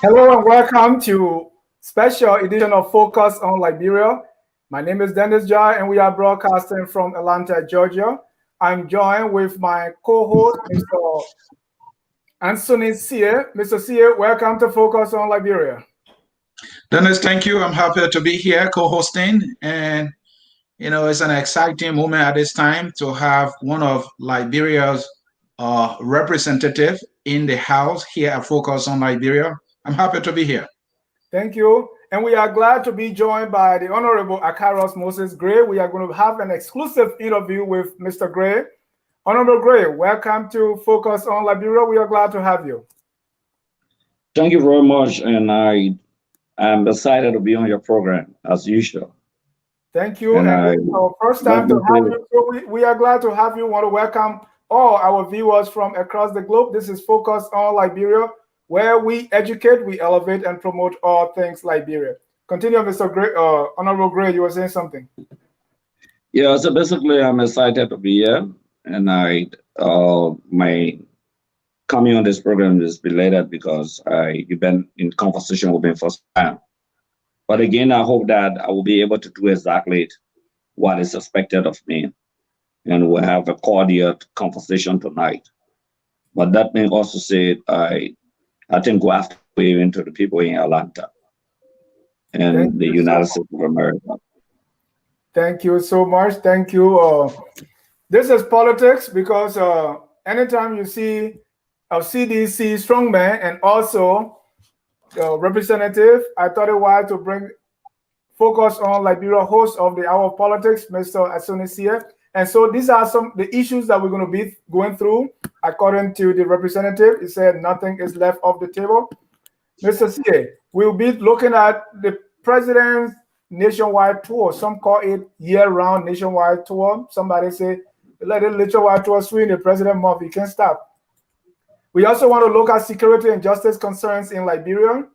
Hello and welcome to special edition of Focus on Liberia. My name is Dennis Jai and we are broadcasting from Atlanta, Georgia. I'm joined with my co-host, Mr. Anthony Sear. Mr. Sear, welcome to Focus on Liberia. Dennis, thank you. I'm happy to be here co-hosting, and it's an exciting moment at this time to have one of Liberia's representative in the house here at Focus on Liberia. I'm happy to be here. Thank you. And we are glad to be joined by the Honorable Acarous Moses Gray. We are going to have an exclusive interview with Mr. Gray. Honorable Gray, welcome to Focus on Liberia. We are glad to have you. Thank you very much, and I am excited to be on your program as usual. Thank you. And this is our first time to have you. So we are glad to have you. We want to welcome all our viewers from across the globe. This is Focus on Liberia, where we educate, we elevate, and promote all things Liberia. Continue, Mr. Gray, Honorable Gray, you were saying something. Yeah, so basically, I'm excited to be here, and my coming on this program is belated because you've been in conversation with me for some time. But again, I hope that I will be able to do exactly what is expected of me, and we'll have a cordial conversation tonight. But that may also say I think we have to wave into the people in Atlanta and the United States of America. Thank you so much. Thank you. This is politics because anytime you see a CDC strongman and also representative, I thought it was to bring Focus on Liberia host of the Hour of Politics, Mr. Asonisie. And so these are some the issues that we're going to be going through. According to the representative, he said nothing is left off the table. Mr. C, we'll be looking at the president's nationwide tour. Some call it year-round nationwide tour. Somebody say, let it nationwide tour swing the president month. You can't stop. We also want to look at security and justice concerns in Liberia,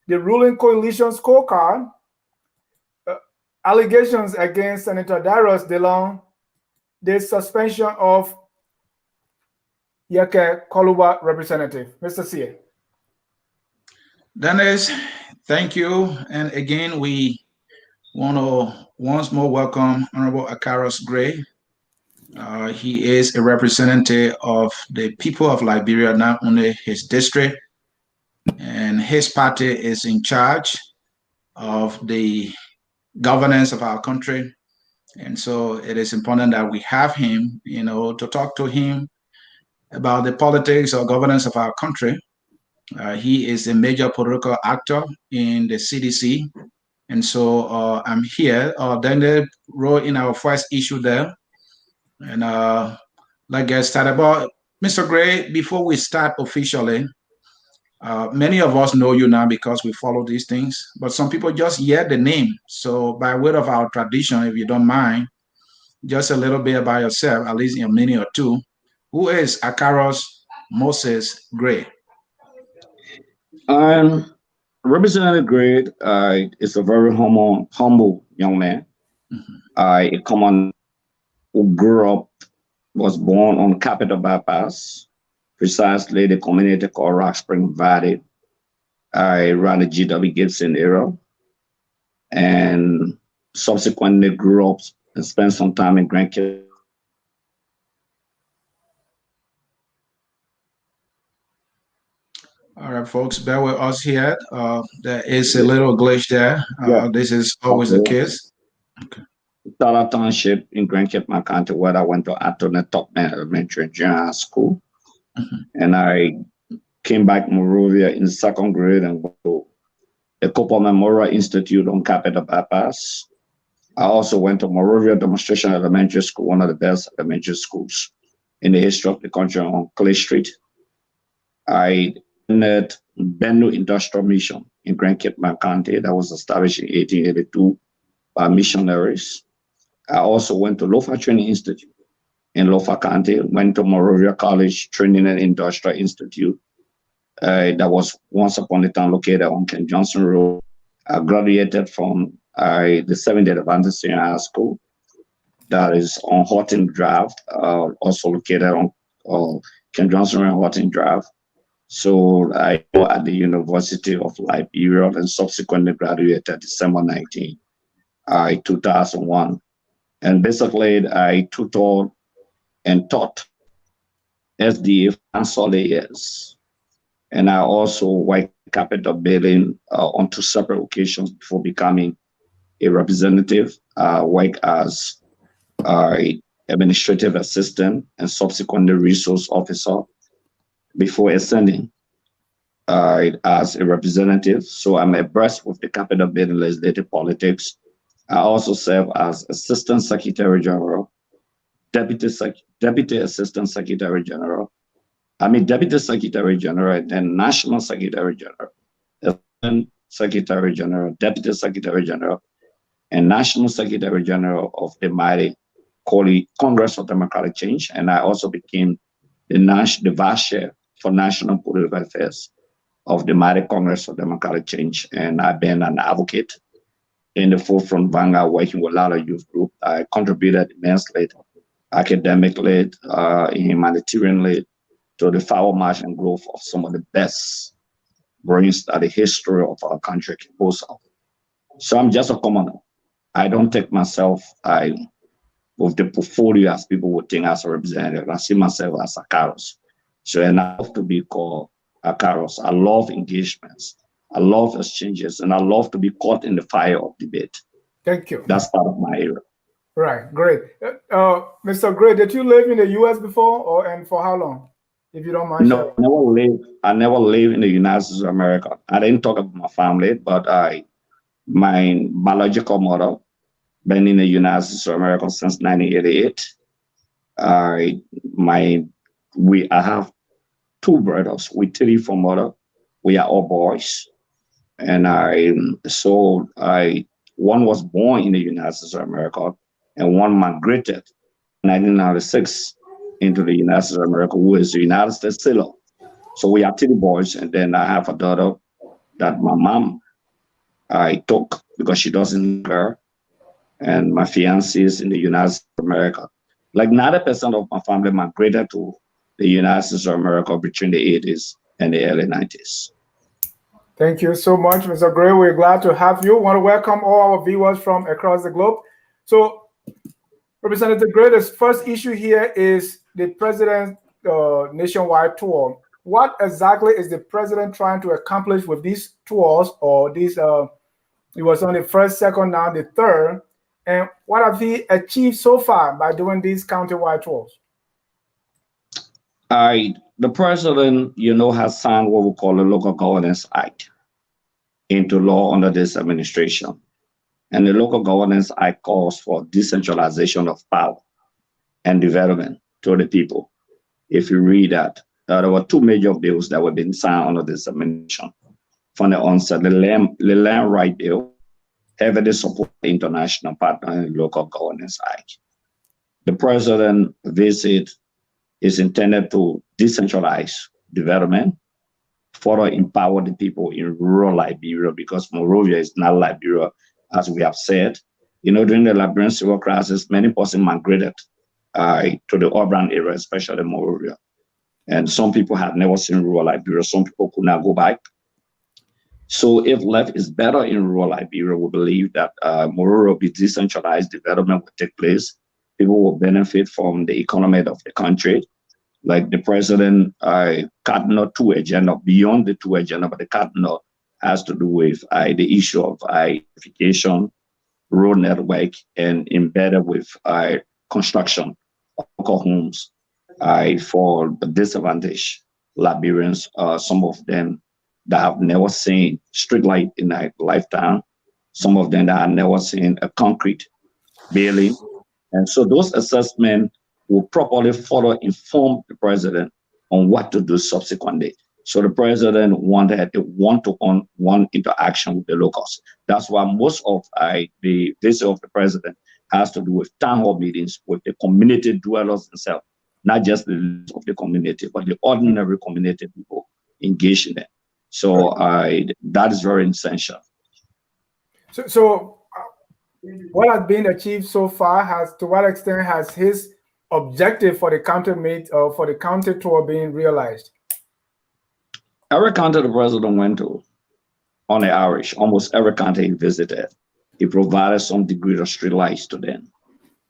the ruling coalition scorecard, allegations against Senator Darius DeLong, the suspension of Yake Koluba representative. Mr. C. Dennis, thank you. And again, we want to once more welcome Honorable Acarous Gray. He is a representative of the people of Liberia, not only his district, and his party is in charge of the governance of our country. And so it is important that we have him, to talk to him about the politics or governance of our country. He is a major political actor in the CDC. And so I'm here. Then they wrote in our first issue there. And let's get started. But Mr. Gray, before we start officially, many of us know you now because we follow these things, but some people just hear the name. So by way of our tradition, if you don't mind, just a little bit about yourself, at least in a minute or two. Who is Acarous Moses Gray? Representative Gray is a very humble young man. A common who grew up, was born on Capitol Bypass, precisely the community called Rock Spring Valley. I ran the GW Gibson era and subsequently grew up and spent some time in Grand Cape. All right, folks, bear with us here. There is a little glitch there. This is always the case. Okay. Tara Township in Grand Cape, County, where I went to Attorney Topman Elementary and Junior High School. And I came back to Monrovia in second grade and went to the Cooper Memorial Institute on Capitol Bypass. I also went to Monrovia Demonstration Elementary School, one of the best elementary schools in the history of the country on Clay Street. I attended Bennu Industrial Mission in Grand Cape, County, that was established in 1882 by missionaries. I also went to Lofa Training Institute in Lofa County, went to Monrovia College Training and Industrial Institute that was once upon a time located on Ken Johnson Road. I graduated from the Seventh-day Adventist Senior High School that is on Horton Drive, also located on Ken Johnson Road and Horton Drive. So I taught at the University of Liberia and subsequently graduated December 19, 2001. And basically, I tutored and taught SDA financial years. And I also worked capital building on two separate occasions before becoming a representative. Work as administrative assistant and subsequently resource officer before ascending as a representative. So I'm abreast with the capital building legislative politics. I also serve as Assistant Secretary General, Deputy Assistant Secretary General, Deputy Secretary General, and then National Secretary General, Assistant Secretary General, Deputy Secretary General, and National Secretary General of the mighty Congress of Democratic Change. And I also became the vice chair for national political affairs of the mighty Congress of Democratic Change. And I've been an advocate in the forefront vanguard, working with a lot of youth groups. I contributed immensely, academically, humanitarianly, to the forward march and growth of some of the best brains that the history of our country can boast of. So I'm just a commoner. I don't take myself with the portfolio as people would think as a representative. I see myself as Acarous. So, and I love to be called Acarous. I love engagements. I love exchanges, and I love to be caught in the fire of debate. Thank you. That's part of my area. Right, great. Mr. Gray, did you live in the U.S. before, and for how long, if you don't mind? No, I never lived in the United States of America. I didn't talk about my family, but my biological mother been in the United States of America since 1988. I have two brothers. We three from mother. We are all boys, and one was born in the United States of America, and one migrated in 1996 into the United States of America, who is the United States citizen. So we are three boys, and then I have a daughter that my mom took because she doesn't care, and my fiancé is in the United States of America. Like 90% of my family migrated to the United States of America between the 80s and the early 90s. Thank you so much, Mr. Gray. We're glad to have you. Want to welcome all our viewers from across the globe. So, Representative Gray, the first issue here is the president's nationwide tour. What exactly is the president trying to accomplish with these tours, or these? It was on the first, second, now the third. And what have he achieved so far by doing these countrywide tours? The president, has signed what we call the Local Governance Act into law under this administration. And the Local Governance Act calls for decentralization of power and development to the people. If you read that, there were two major bills that were being signed under this administration. From the onset, the Land Right Bill heavily supports the international partner in the Local Governance Act. The president's visit is intended to decentralize development, further empower the people in rural Liberia, because Monrovia is not Liberia, as we have said. During the Liberian civil crisis, many persons migrated to the urban area, especially Monrovia. And some people have never seen rural Liberia. Some people could not go back. So if life is better in rural Liberia, we believe that Monrovia will be decentralized, development will take place. People will benefit from the economy of the country. Like the president, cardinal two agenda, beyond the two agenda, but the cardinal has to do with the issue of identification, road network, and embedded with construction of local homes for the disadvantaged Liberians, some of them that have never seen street light in their lifetime, some of them that have never seen a concrete building. And so those assessments will properly further inform the president on what to do subsequently. So the president wanted a one-to-one interaction with the locals. That's why most of the visit of the president has to do with town hall meetings with the community dwellers themselves, not just the leaders of the community, but the ordinary community people engaged in it. So that is very essential. So what has been achieved so far to what extent has his objective for the counter meet or for the counter tour being realized? Every county the president went to, on the average, almost every county he visited, he provided some degree of street lights to them.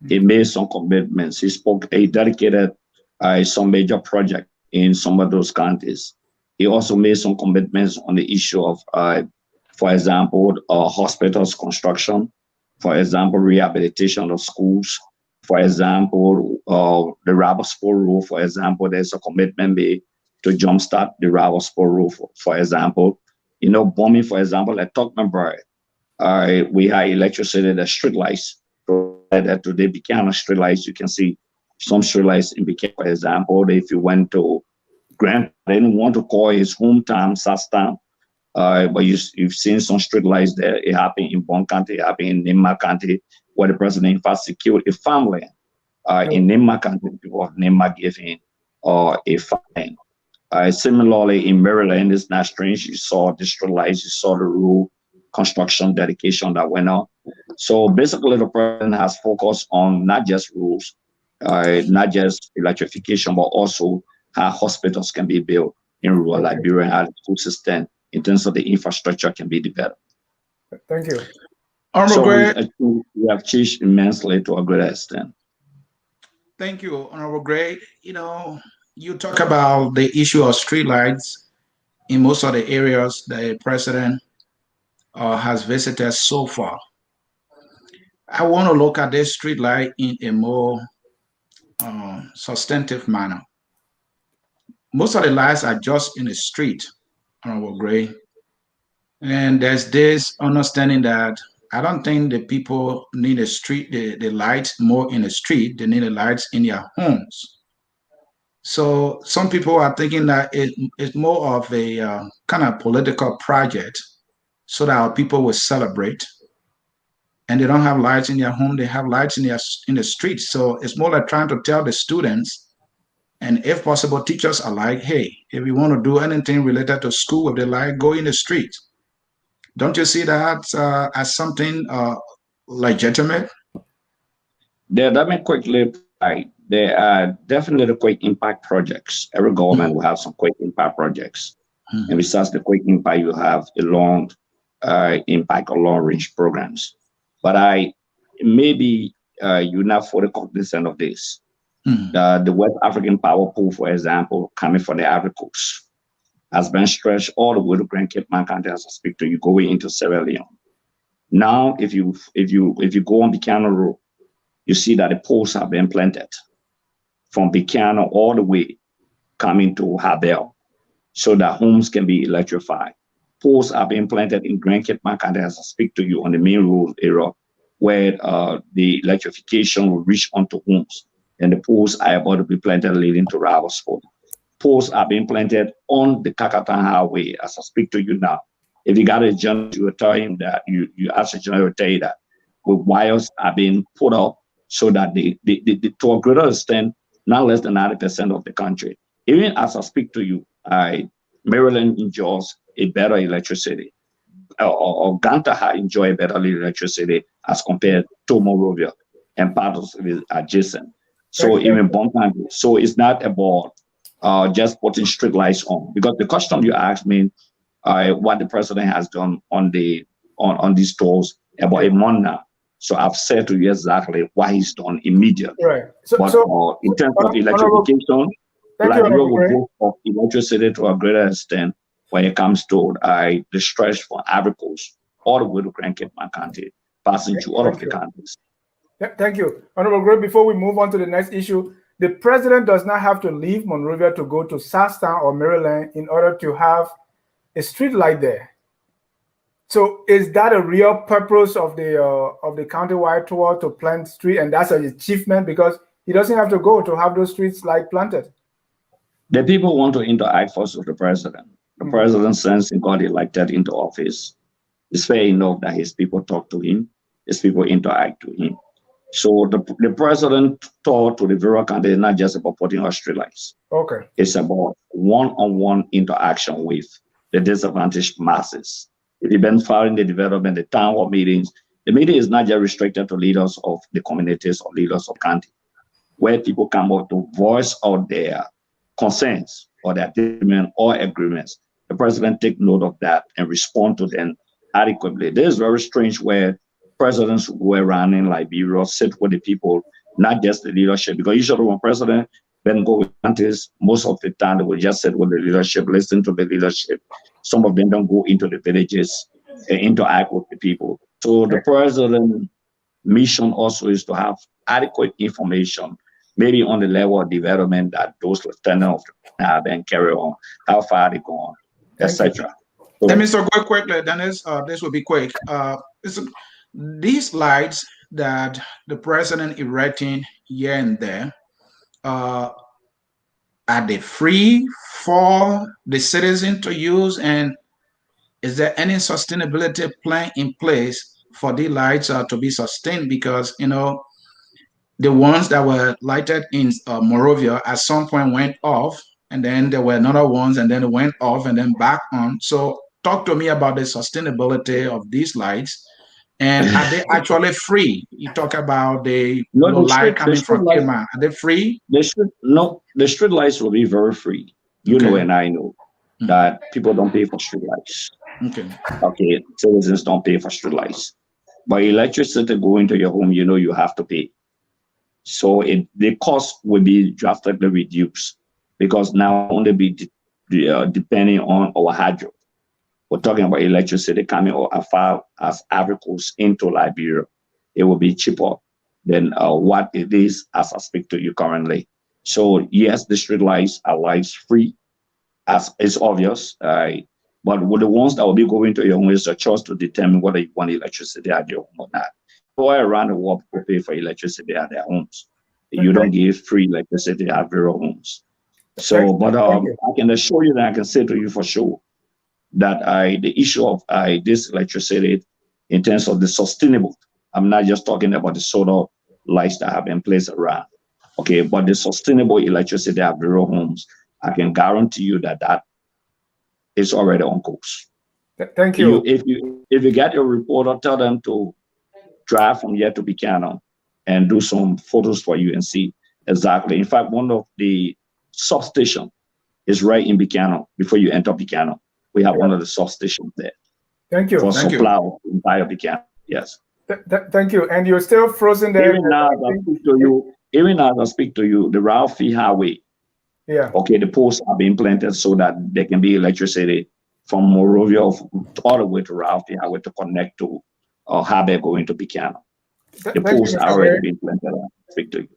He made some commitments. He dedicated some major project in some of those counties. He also made some commitments on the issue of, for example, hospitals construction, for example, rehabilitation of schools, for example, the rubber sport rule, for example, there's a commitment made to jumpstart the rubber sport rule, for example. Bombing, for example, at Tokmanbury, we had electricity, the street lights, that today Buchanan street lights. You can see some street lights in Buchanan, for example. If you went to Grant, I didn't want to call his hometown Sastown, but you've seen some street lights there. It happened in Bon County, it happened in Nimba County, where the president in fact secured a farmland in Nimba County. People of Nimba gave him a farmland. Similarly, in Maryland, it's not strange. You saw district lights, you saw the rural construction dedication that went on. So basically, the president has focused on not just rules, not just electrification, but also how hospitals can be built in rural Liberia, how the school system, in terms of the infrastructure, can be developed. Thank you. We have changed immensely to a great extent. Thank you, Honorable Gray. You talk about the issue of streetlights in most of the areas the president has visited so far. I want to look at this streetlight in a more substantive manner. Most of the lights are just in the street, Honorable Gray. And there's this understanding that I don't think the people need the lights more in the street. They need the lights in their homes. So some people are thinking that it's more of a kind of political project so that our people will celebrate. And they don't have lights in their home, they have lights in the streets. So it's more like trying to tell the students, and if possible, teachers are like, hey, if you want to do anything related to school with the light, go in the street. Don't you see that as something legitimate? Let me quickly, there are definitely quick impact projects. Every government will have some quick impact projects. And besides the quick impact, you have a long impact or long range programs. But maybe you're not fully cognizant of this. The West African Power Pool, for example, coming from the Ivory Coast, has been stretched all the way to Grand Cape County as I speak to you, going into Sierra Leone. Now, if you go on Buchanan Road, you see that the poles have been planted from Buchanan all the way coming to Habel, so that homes can be electrified. Poles are being planted in Grand Cape County as I speak to you on the main road area, where the electrification will reach onto homes, and the poles are about to be planted leading to Ravelsport. Poles are being planted on the Kakatan Highway as I speak to you now. If you got a journalist, you will tell him that you ask a journalist, will tell you that wires are being put up so that they to a greater extent, not less than 90% of the country. Even as I speak to you, Maryland enjoys a better electricity. Or Ganta enjoy better electricity as compared to Monrovia and part of it adjacent. So even Bontangi. So it's not about just putting street lights on, because the question you asked me, what the president has done on these stores about a month now. So I've said to you exactly what he's done immediately. Right. But in terms of electrification, Liberia will go for electricity to a greater extent when it comes to the stretch from Ivory Coast all the way to Grand Cape County, passing through all of the counties. Thank you. Honorable Gray, before we move on to the next issue, the president does not have to leave Monrovia to go to Sastown or Maryland in order to have a street light there. So is that a real purpose of the countywide tour, to plant street, and that's an achievement because he doesn't have to go to have those streets light planted? The people want to interact first with the president. The president, since he got elected into office, it's fair enough that his people talk to him, his people interact to him. So the president tour to the various countries is not just about putting out streetlights. Okay. It's about one-on-one interaction with the disadvantaged masses. If you've been following the development, the town hall meetings, the meeting is not just restricted to leaders of the communities or leaders of county, where people come out to voice out their concerns or their disagreement or agreements. the president take note of that and respond to them adequately. This is very strange where presidents go around in Liberia, sit with the people, not just the leadership, because usually when president then go with this, most of the time they will just sit with the leadership, listen to the leadership. Some of them don't go into the villages and interact with the people. So the president mission also is to have adequate information, maybe on the level of development that those lieutenants have and carry on, how far they go on, etc. Let me start quickly, Dennis. This will be quick. These lights that the president erecting here and there, are they free for the citizen to use? And is there any sustainability plan in place for the lights to be sustained? Because, the ones that were lighted in Morovia at some point went off, and then there were another ones, and then it went off and then back on. So talk to me about the sustainability of these lights. And are they actually free? You talk about the light coming from Kema. Are they free? The street lights will be very free. You know, and I know that people don't pay for street lights. Okay, citizens don't pay for street lights. But electricity going to your home, you have to pay. So the cost will be drastically reduced because now only be depending on our hydro. We're talking about electricity coming as far as Acarous into Liberia. It will be cheaper than what it is as I speak to you currently. So yes, the street lights are lights free, as it's obvious. But with the ones that will be going to your home, is a choice to determine whether you want electricity at your home or not. All around the world, people pay for electricity at their homes. You don't give free electricity at their homes. So, but I can assure you that I can say to you for sure that the issue of this electricity in terms of the sustainable, I'm not just talking about the solar lights that have been placed around, okay, but the sustainable electricity at rural homes, I can guarantee you that is already on course. Thank you. If you get your reporter, tell them to drive from here to Buchanan and do some photos for you and see exactly. In fact, one of the substations is right in Buchanan before you enter Buchanan. We have one of the substations there. Thanch you. For supply of the entire Buchanan. Yes. Thank you. And you're still frozen there. Even now, as I speak to you, the Ralph Highway. Yeah. Okay, the posts are being planted so that there can be electricity from Morovia all the way to Ralph Highway to connect to Habe going to Buchanan. The posts are already being planted. I speak to you.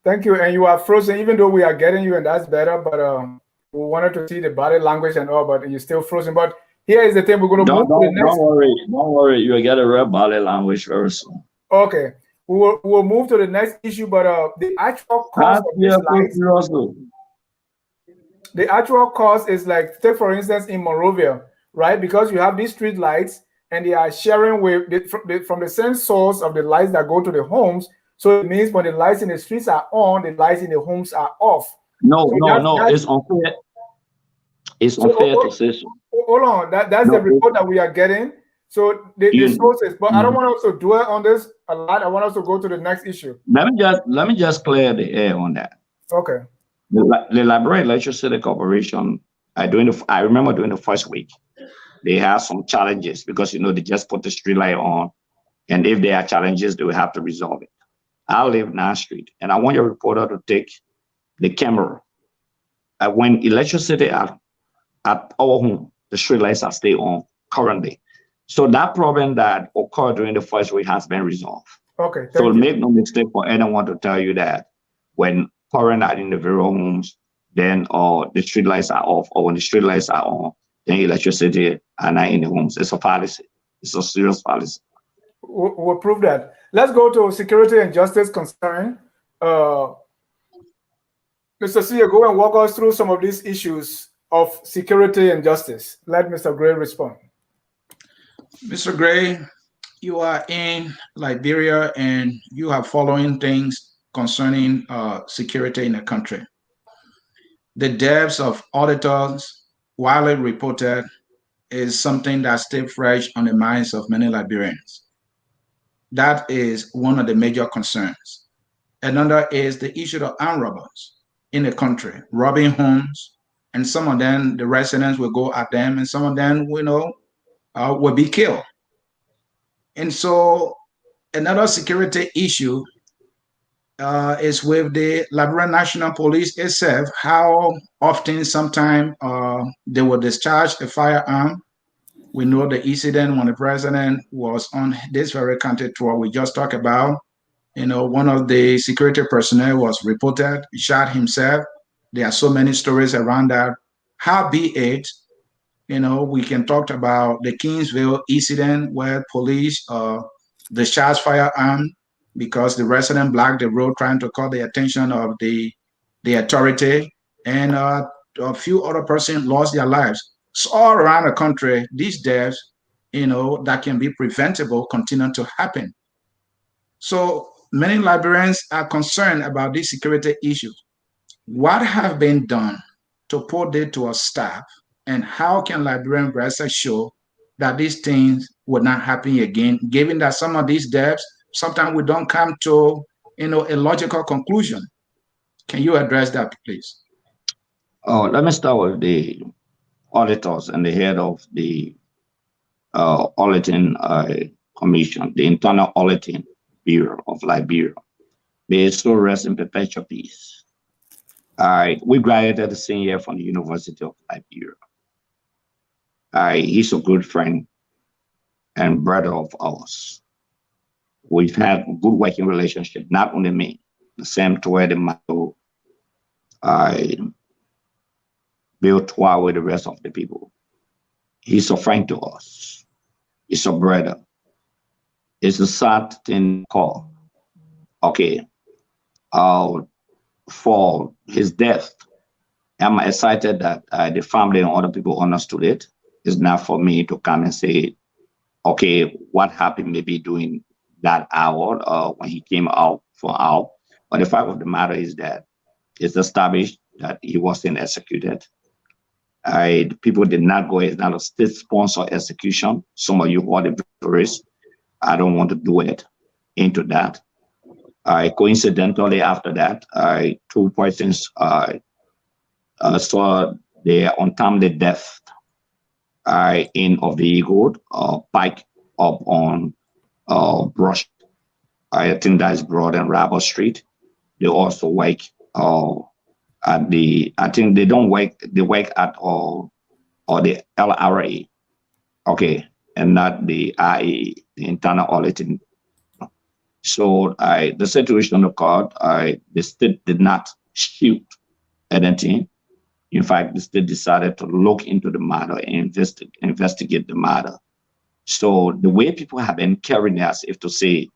Thank you. And you are frozen, even though we are getting you, and that's better. But we wanted to see the body language and all, but you're still frozen. But here is the thing: we're going to move to the next. Don't worry. You'll get a real body language very soon. Okay, we'll move to the next issue. But the actual cost of this lights, the actual cost is like, take for instance in Morovia, right? Because you have these street lights and they are sharing with from the same source of the lights that go to the homes. So it means when the lights in the streets are on, the lights in the homes are off. No, it's unfair. It's unfair to say so. Hold on, that's the report that we are getting. So the sources, but I don't want us to dwell on this a lot. I want us to go to the next issue. Let me just clear the air on that. Okay. The Liberia Electricity Corporation, I remember during the first week, they had some challenges because they just put the street light on, and if there are challenges, they will have to resolve it. I live 9th Street, and I want your reporter to take the camera. When electricity at our home, the street lights are still on currently. So that problem that occurred during the first week has been resolved. Okay. So make no mistake for anyone to tell you that when current are in the rural homes, then the street lights are off, or when the street lights are on, then electricity are not in the homes. It's a fallacy. It's a serious fallacy. We'll prove that. Let's go to security and justice concern. Mr. Sia, go and walk us through some of these issues of security and justice. Let Mr. Gray respond. Mr. Gray, you are in Liberia and you are following things concerning security in the country. The deaths of auditors, widely reported, is something that's still fresh on the minds of many Liberians. That is one of the major concerns. Another is the issue of armed robbers in the country, robbing homes, and some of them, the residents will go at them, and some of them, will be killed. And so another security issue is with the Liberian National Police itself, how often sometimes they will discharge a firearm. We know the incident when the president was on this very country tour we just talked about. One of the security personnel was reported, shot himself. There are so many stories around that. How be it, we can talk about the Kingsville incident where police discharged firearm because the resident blocked the road trying to call the attention of the authority, and a few other persons lost their lives. So all around the country, these deaths, that can be preventable continue to happen. So many Liberians are concerned about these security issues. What have been done to put it to a stop, and how can Liberian rest assure that these things would not happen again, given that some of these deaths, sometimes we don't come to, a logical conclusion? Can you address that, please? Oh, let me start with the auditors and the head of the auditing commission, the internal auditing bureau of Liberia. May his soul rest in perpetual peace. We graduated the same year from the University of Liberia. He's a good friend and brother of ours. We've had a good working relationship, not only me, the same to where the model I built with the rest of the people. He's a friend to us. He's a brother. It's a sad thing call. Okay. For his death, I'm excited that the family and other people understood it. It's not for me to come and say, okay, what happened maybe during that hour when he came out for out. But the fact of the matter is that it's established that he wasn't executed. The people did not go. It's not a state-sponsored execution. Some of you who are the victorious, I don't want to do it into that. Coincidentally, after that, two persons saw their untimely death in of the eagle, pike up on Brush. I think that's Broad and Rabble Street. They also wake at the, I think they don't wake, they wake at or the LRA, okay, and not the IE, the internal auditing. So the situation occurred. The state did not shoot anything. In fact, the state decided to look into the matter and investigate the matter. So the way people have been carrying us, if to say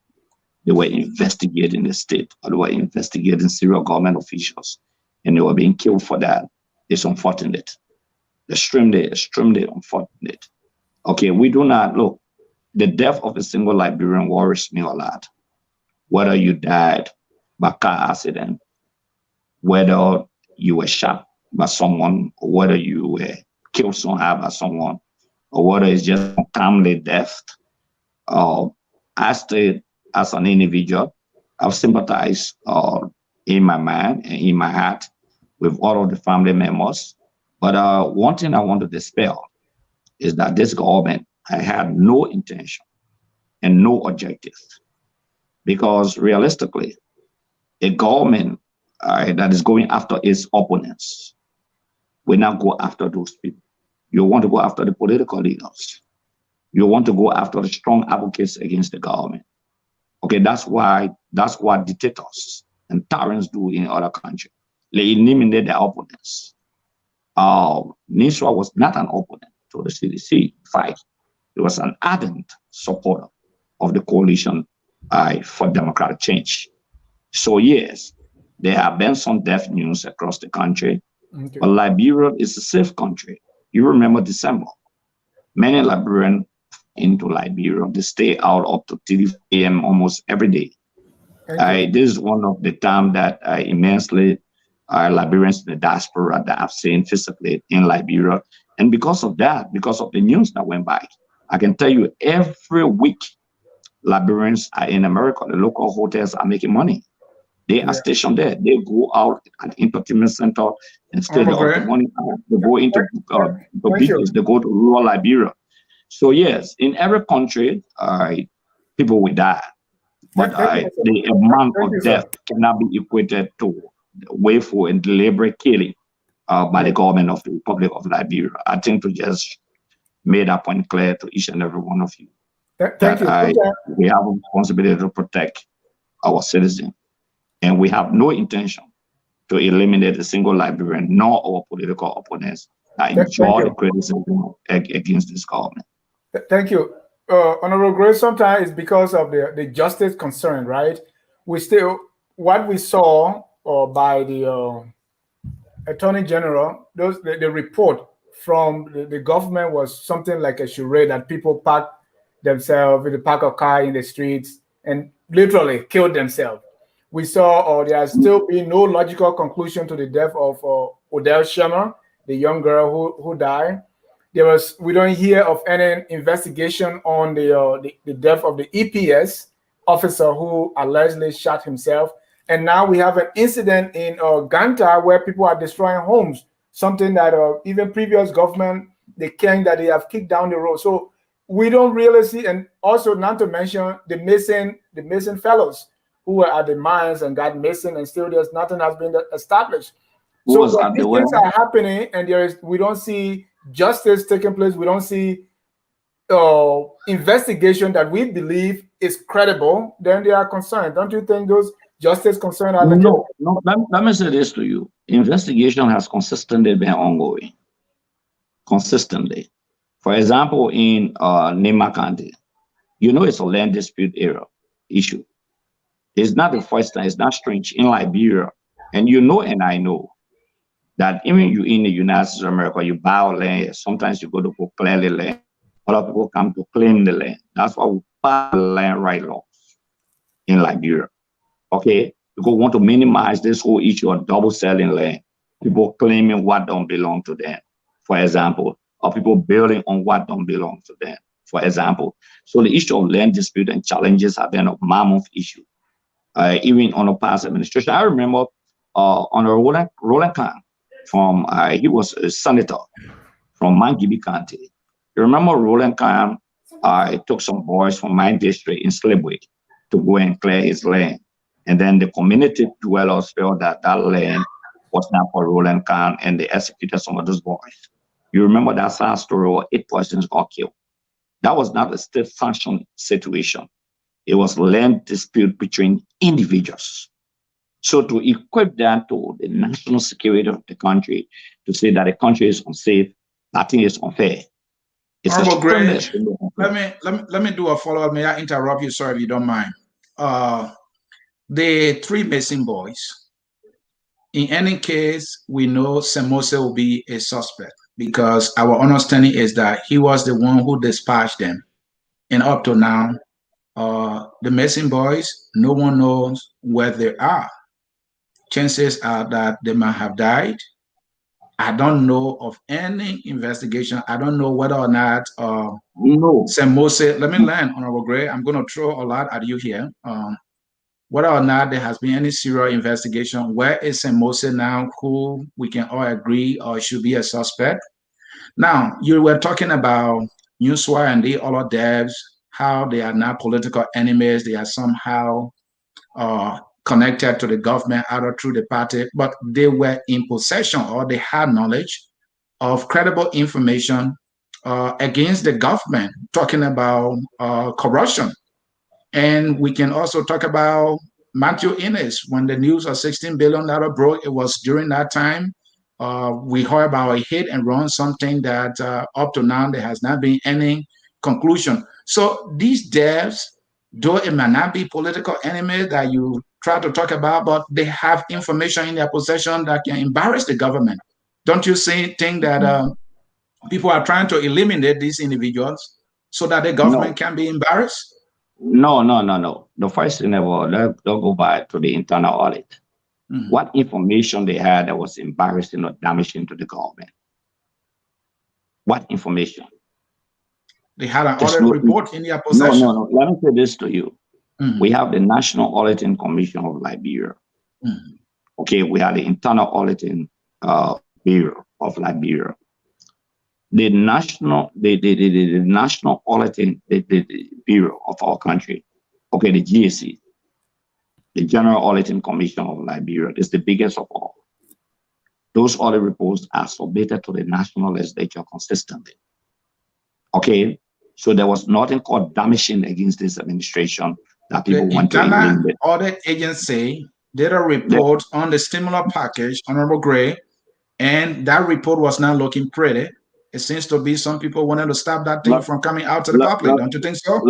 they were investigating the state or they were investigating serial government officials and they were being killed for that, is unfortunate. Extremely, extremely unfortunate. Okay, we do not, look, the death of a single Liberian worries me a lot. Whether you died by car accident, whether you were shot by someone, or whether you were killed somehow by someone, or whether it's just a untimely death. I stayed as an individual. I've sympathized in my mind and in my heart with all of the family members. But one thing I want to dispel is that this government, I had no intention and no objective. Because realistically, a government that is going after its opponents will not go after those people. You want to go after the political leaders. You want to go after the strong advocates against the government. Okay, that's what dictators and tyrants do in other countries. They eliminate their opponents. Niswa was not an opponent to the CDC. In fact, he was an ardent supporter of the coalition for democratic change. So yes, there have been some death news across the country, okay. But Liberia is a safe country. You remember December. Many Liberians into Liberia, they stay out up to 3 a.m. almost every day. This is one of the times that immensely Liberians in the diaspora that I've seen physically in Liberia. And because of that, because of the news that went by, I can tell you every week, Liberians are in America, the local hotels are making money. They are stationed there. They go out at entertainment center and stay there up to morning hour. They go into the beaches. They go to rural Liberia. So yes, in every country, people will die, but the amount of death cannot be equated to willful and deliberate killing by the government of the Republic of Liberia. I think to just make that point clear to each and every one of you. We have a responsibility to protect our citizens, and we have no intention to eliminate a single Liberian nor our political opponents that enjoy the criticism against this government. Thank you. Honorable Grace, sometimes it's because of the justice concern, right? What we saw by the Attorney General, the report from the government was something like a charade that people park themselves in the park of car in the streets and literally killed themselves. We saw there has still been no logical conclusion to the death of Odell Sherman, the young girl who died. We don't hear of any investigation on the death of the EPS officer who allegedly shot himself. And now we have an incident in Ganta where people are destroying homes, something that even previous government, they claim that they have kicked down the road. So we don't really see, and also not to mention the missing fellows who were at the mines and got missing, and still nothing has been established. So these things are happening, and we don't see justice taking place. We don't see investigation that we believe is credible. Then they are concerned. Don't you think those justice concerns are legit? No. Let me say this to you. Investigation has consistently been ongoing. Consistently. For example, in Nema County, it's a land dispute issue. It's not the first time. It's not strange in Liberia. And and I know that even you in the United States of America, you buy land. Sometimes you go to clear the land. A lot of people come to claim the land. That's why we buy land right laws in Liberia. Okay? Because we want to minimize this whole issue of double selling land. People claiming what don't belong to them, for example, or people building on what don't belong to them, for example. So the issue of land dispute and challenges have been a mammoth issue. Even on the past administration. I remember on Roland Khan he was a senator from Mangibi County. You remember Roland Khan took some boys from my district in Slipway to go and clear his land. And then the community dwellers felt that land was not for Roland Khan, and they executed some of those boys. You remember that sad story where 8 persons got killed. That was not a state-sanctioned situation. It was land dispute between individuals. So to equate that to the national security of the country, to say that the country is unsafe, I think it's unfair. It's great. Let me do a follow-up. May I interrupt you, sir, if you don't mind? The 3 missing boys. In any case, we know Semose will be a suspect because our understanding is that he was the one who dispatched them. And up to now, the missing boys, no one knows where they are. Chances are that they might have died. I don't know of any investigation. I don't know whether or not Semose, let me land, Honorable Gray. I'm going to throw a lot at you here. Whether or not there has been any serious investigation, where is Semose now, who we can all agree or should be a suspect? Now, you were talking about Newswire and the other devs, how they are not political enemies. They are somehow connected to the government, either through the party, but they were in possession or they had knowledge of credible information against the government, talking about corruption. And we can also talk about Matthew Innes. When the news of $16 billion broke, it was during that time. We heard about a hit and run, something that up to now there has not been any conclusion. So these devs, though it may not be political enemies that you try to talk about, but they have information in their possession that can embarrass the government. Don't you think that people are trying to eliminate these individuals so that the government can be embarrassed? No. The first thing they'll go back to the internal audit. Mm-hmm. What information they had that was embarrassing or damaging to the government? What information? They had an audit report in their possession. No. Let me say this to you. Mm-hmm. We have the National Auditing Commission of Liberia. Okay, we had the Internal Auditing Bureau of Liberia. The National Auditing Bureau of our country, okay, the GSE, the General Auditing Commission of Liberia, is the biggest of all. Those audit reports are submitted to the national legislature consistently. Okay, so there was nothing called damaging against this administration that people want to eliminate. Audit Agency did a report on the stimulus package, Honorable Gray, and that report was not looking pretty. It seems to be some people wanted to stop that thing from coming out to the public. Don't you think so?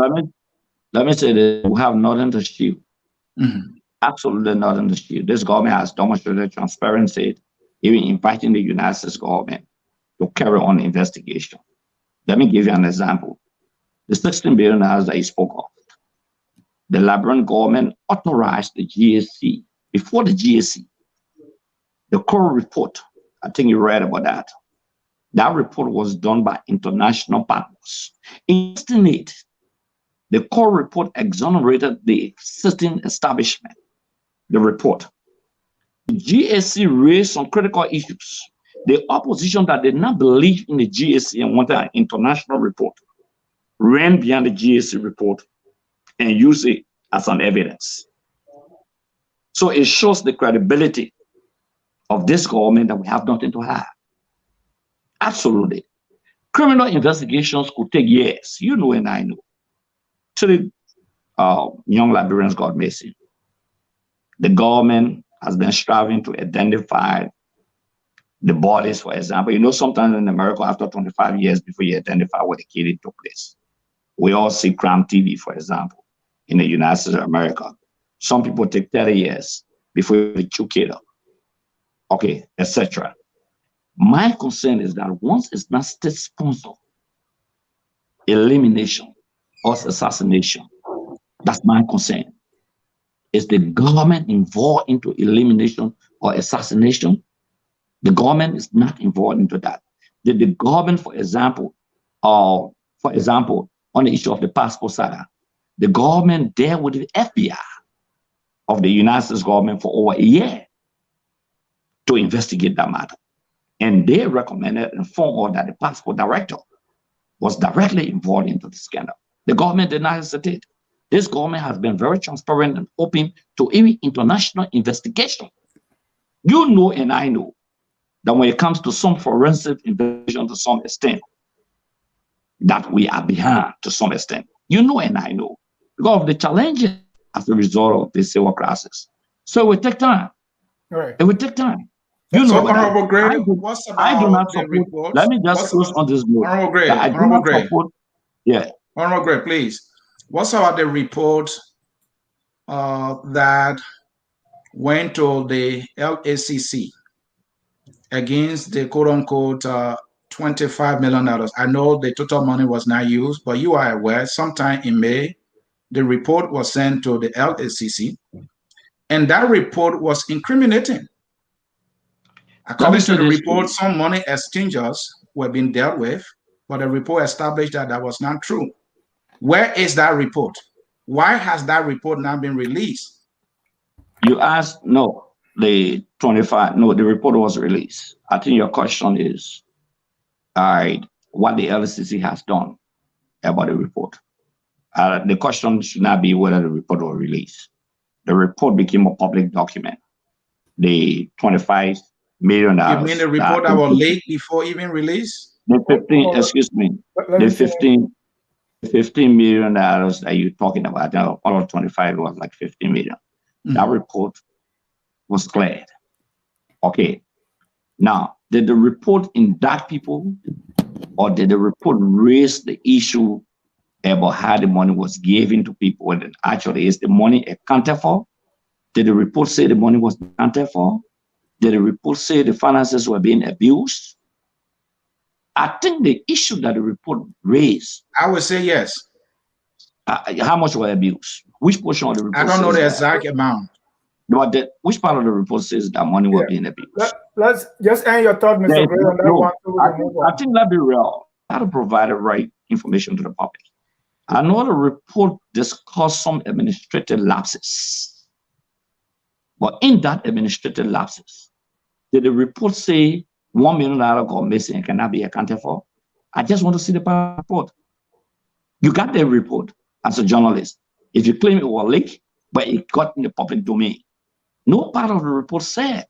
Let me say this: we have nothing to shield. Absolutely nothing to shield. This government has demonstrated transparency, even inviting the United States government to carry on investigation. Let me give you an example. The $16 billion that you spoke of, the Liberian government authorized the GSE, before the GSE, the core report, I think you read about that. That report was done by international partners. In it, the core report exonerated the existing establishment, the report. The GSE raised some critical issues. The opposition that did not believe in the GSE and wanted an international report ran beyond the GSE report and used it as an evidence. So it shows the credibility of this government that we have nothing to hide. Absolutely. Criminal investigations could take years. You know and I know. So the young Liberians got missing. The government has been striving to identify the bodies, for example. You know, sometimes in America, after 25 years before you identify where the killing took place. We all see crime TV, for example, in the United States of America. Some people take 30 years before the true killer, okay, etc. My concern is that once it's not state-sponsored elimination or assassination, that's my concern. Is the government involved into elimination or assassination? The government is not involved into that. Did the government, for example, on the issue of the passport saga, the government there with the FBI of the United States government for over a year to investigate that matter. And they recommended and informed that the passport director was directly involved into the scandal. The government did not hesitate. This government has been very transparent and open to any international investigation. You know and I know that when it comes to some forensic investigation to some extent, that we are behind to some extent. You know and I know, because of the challenges as a result of this civil crisis. So it will take time. Right. It will take time. You know, so Honorable Gray, what's about I do not the support, reports? let me just close on this note. Honorable Gray, Honorable Gray. Yeah. Honorable Gray, please. What's about the report that went to the LACC against the quote-unquote $25 million? I know the total money was not used, but you are aware sometime in May, the report was sent to the LACC, and that report was incriminating. According to the report, some money exchanges were being dealt with, but the report established that that was not true. Where is that report? Why has that report not been released? You asked, no, the 25, no, the report was released. I think your question is, what the LCC has done about the report. The question should not be whether the report was released. The report became a public document. The $25 million. You mean the report that was late before even released? The 15, excuse me, the $15 million that you're talking about, all of 25 was like 15 million. That report was cleared. Okay. Now, did the report indict people, or did the report raise the issue about how the money was given to people? And actually, is the money accounted for? Did the report say the money was accounted for? Did the report say the finances were being abused? I think the issue that the report raised, I would say yes. How much were abused? Which portion of the report? I don't know the exact amount. But which part of the report says that money was being abused? Let's just end your thought, Mr. Gray, on that one. I think let's be real. How to provide the right information to the public. I know the report discussed some administrative lapses But in that administrative lapses, did the report say $1 million got missing and cannot be accounted for? I just want to see the report. You got the report as a journalist. If you claim it was leaked, but it got in the public domain, no part of the report said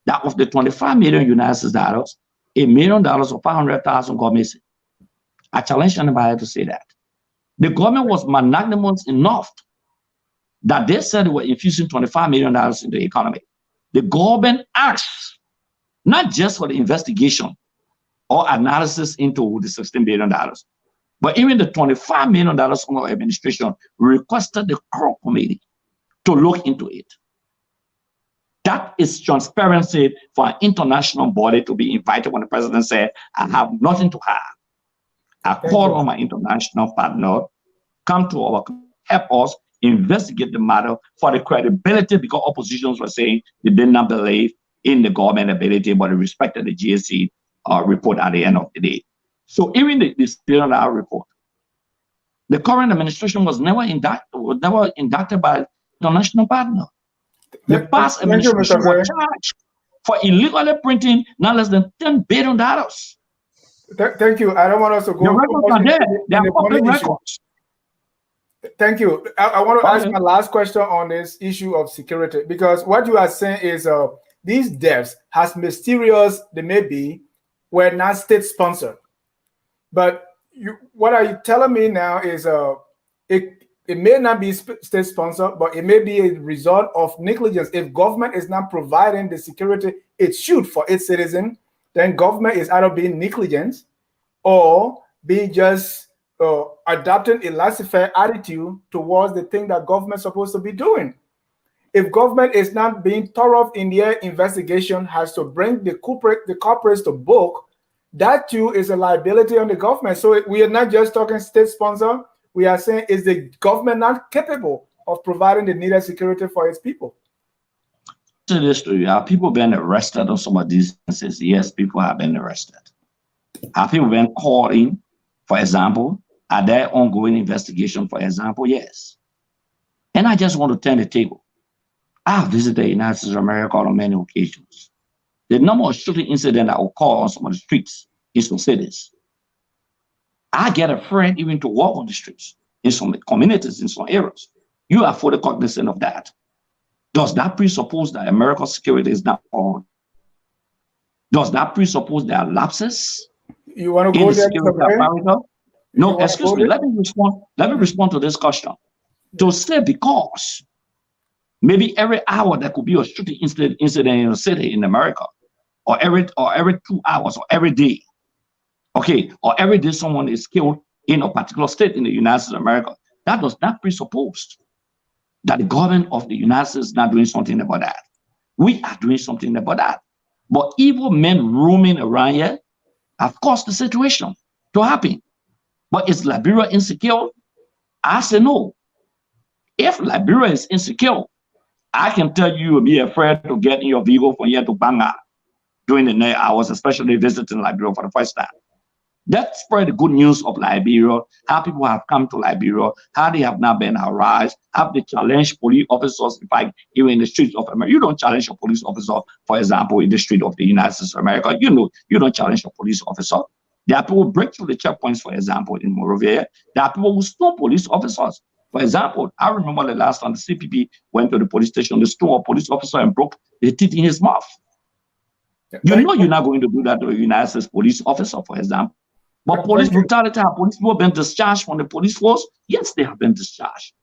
that of the 25 million United States dollars, $1 million or 500,000 got missing. I challenge anybody to say that. The government was magnanimous enough that they said they were infusing $25 million into the economy. The government asked not just for the investigation or analysis into the $16 billion, but even the $25 million under administration requested the core committee to look into it. That is transparency for an international body to be invited when the president said, I have nothing to hide. I call on my international partner, come to our, help us investigate the matter for the credibility, because oppositions were saying they did not believe in the government ability, but they respected the GSE report at the end of the day. So even this billion-dollar report, the current administration was never indicted by international partner. The past administration was charged for illegally printing not less than $10 billion. Thank you. I don't want us to go. The records are there. They are public records. Thank you. I want to ask my last question on this issue of security, because what you are saying is these deaths, as mysterious they may be, were not state sponsored. But what are you telling me now is it may not be state sponsored, but it may be a result of negligence. If government is not providing the security it should for its citizens, then government is either being negligent or being just adopting a laissez-faire attitude towards the thing that government is supposed to be doing. If government is not being thorough in their investigation, has to bring the corporates to book, that too is a liability on the government. So we are not just talking state sponsor. We are saying, is the government not capable of providing the needed security for its people? To this, have people been arrested on some of these instances? Yes, people have been arrested. Have people been called in, for example? Are there ongoing investigation, for example? Yes. And I just want to turn the table. I have visited the United States of America on many occasions. The number of shooting incidents that occur on some of the streets in some cities, I get afraid even to walk on the streets in some communities, in some areas. You are fully cognizant of that. Does that presuppose that America's security is not on? Does that presuppose there are lapses? You want to go there? No, excuse me. Let me respond to this question. To say because maybe every hour there could be a shooting incident in a city in America, or every 2 hours, or every day. Okay, or every day someone is killed in a particular state in the United States of America. That does not presuppose that the government of the United States is not doing something about that. We are doing something about that. But evil men roaming around here have caused the situation to happen. But is Liberia insecure? I say no. If Liberia is insecure, I can tell you will be afraid to get in your vehicle from here to Banga during the night hours, especially visiting Liberia for the first time. That spread the good news of Liberia, how people have come to Liberia, how they have not been harassed, how they challenge police officers, in fact, even in the streets of America. You don't challenge a police officer, for example, in the street of the United States of America. You know, you don't challenge a police officer. There are people who break through the checkpoints, for example, in Monrovia. There are people who stone police officers. For example, I remember the last time the CPP went to the police station, they stole a police officer and broke the teeth in his mouth. You know you're not going to do that to a United States police officer, for example. But police brutality, have police people been discharged from the police force? Yes, they have been discharged.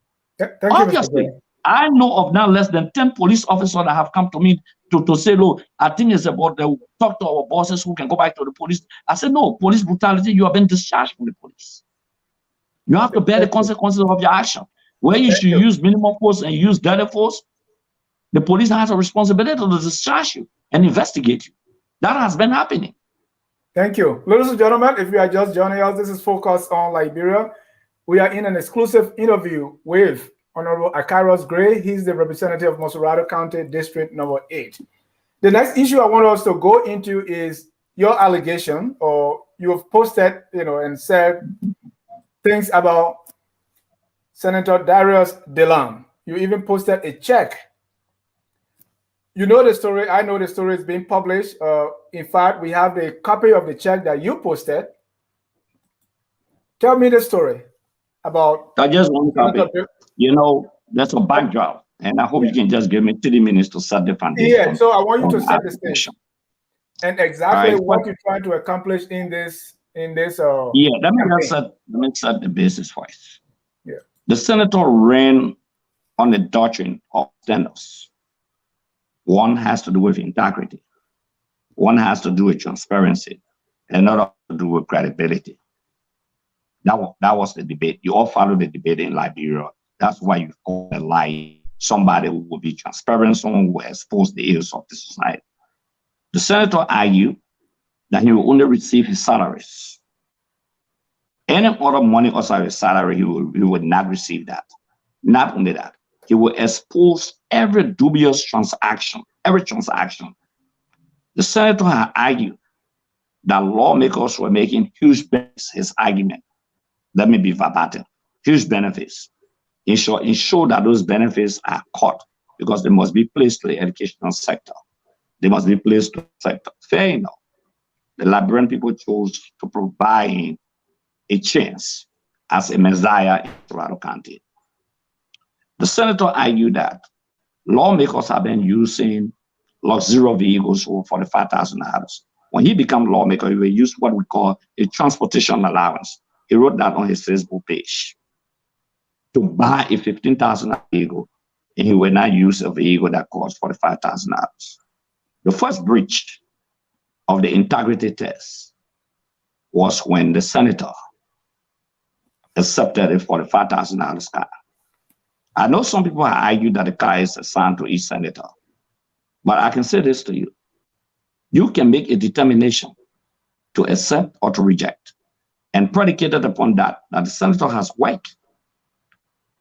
Obviously, I know of not less than 10 police officers that have come to me to say, look, I think it's about the talk to our bosses who can go back to the police. I said, no, police brutality, you have been discharged from the police. You have to bear the consequences of your action. Where you should use minimum force and use deadly force, the police has a responsibility to discharge you and investigate you. That has been happening. Thank you. Ladies and gentlemen, if you are just joining us, this is Focus on Liberia. We are in an exclusive interview with Honorable Acarous Gray. He's the representative of Montserrado County, District number 8. The next issue I want us to go into is your allegation, or you have posted, and said things about Senator Darius DeLong. You even posted a check You know the story. I know the story is being published. In fact, we have the copy of the check that you posted. Tell me the story about. I just want to, you know, that's a backdrop, and I hope you can just give me 30 minutes to set the foundation. Yeah, so I want you to set the stage and exactly right, what you're trying to accomplish in this. Yeah, let me set the basis first. Yeah, the senator ran on the doctrine of standards. One has to do with integrity. One has to do with transparency. Another to do with credibility. That was the debate. You all followed the debate in Liberia. That's why you call a lie somebody who will be transparent, someone who will expose the ills of the society. The senator argued that he will only receive his salaries. Any other money outside his salary, he would not receive that. Not only that, he will expose every dubious transaction, every transaction. The senator had argued that lawmakers were making huge benefits, his argument. Let me be verbatim, huge benefits. Ensure that those benefits are cut because they must be placed to the educational sector. They must be placed to the sector. Fair enough. The Liberian people chose to provide him a chance as a messiah in Montserrado County. The senator argued that lawmakers have been using luxury vehicles for $45,000. When he became lawmaker, he will use what we call a transportation allowance. He wrote that on his Facebook page to buy a $15,000 vehicle, and he will not use a vehicle that costs $45,000. The first breach of the integrity test was when the senator accepted a $45,000 car. I know some people have argued that the car is assigned to each senator, but I can say this to you. You can make a determination to accept or to reject, and predicated upon that the senator has worked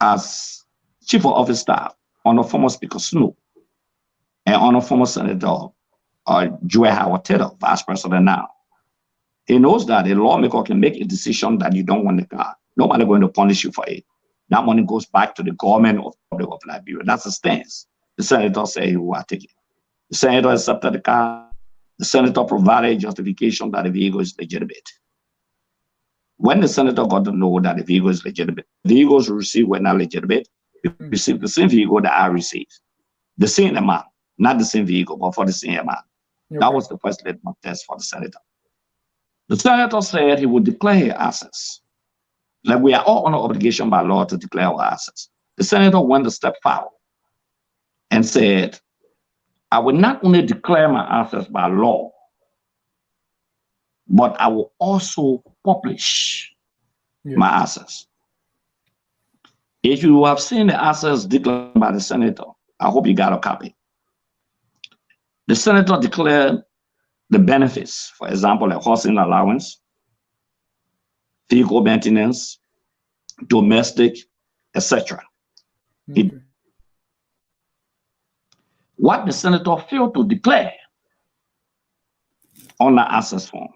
as chief of office staff under former Speaker Snow and under former Senator Joy Howard Taylor, vice president now. He knows that a lawmaker can make a decision that you don't want the car. Nobody going to punish you for it. That money goes back to the government of the Republic of Liberia. That's the stance. The senator said he will take it. The senator accepted the car. The senator provided justification that the vehicle is legitimate. When the senator got to know that the vehicle is legitimate, the vehicles received were not legitimate. He received the same vehicle that I received. The same amount, not the same vehicle, but for the same amount. Okay. That was the first litmus test for the senator. The senator said he would declare assets. Like we are all under obligation by law to declare our assets. The senator went a step forward and said, I will not only declare my assets by law, but I will also publish my assets. If you have seen the assets declared by the senator, I hope you got a copy. The senator declared the benefits, for example, a housing allowance, vehicle maintenance, domestic, etc. What the senator failed to declare on the assets form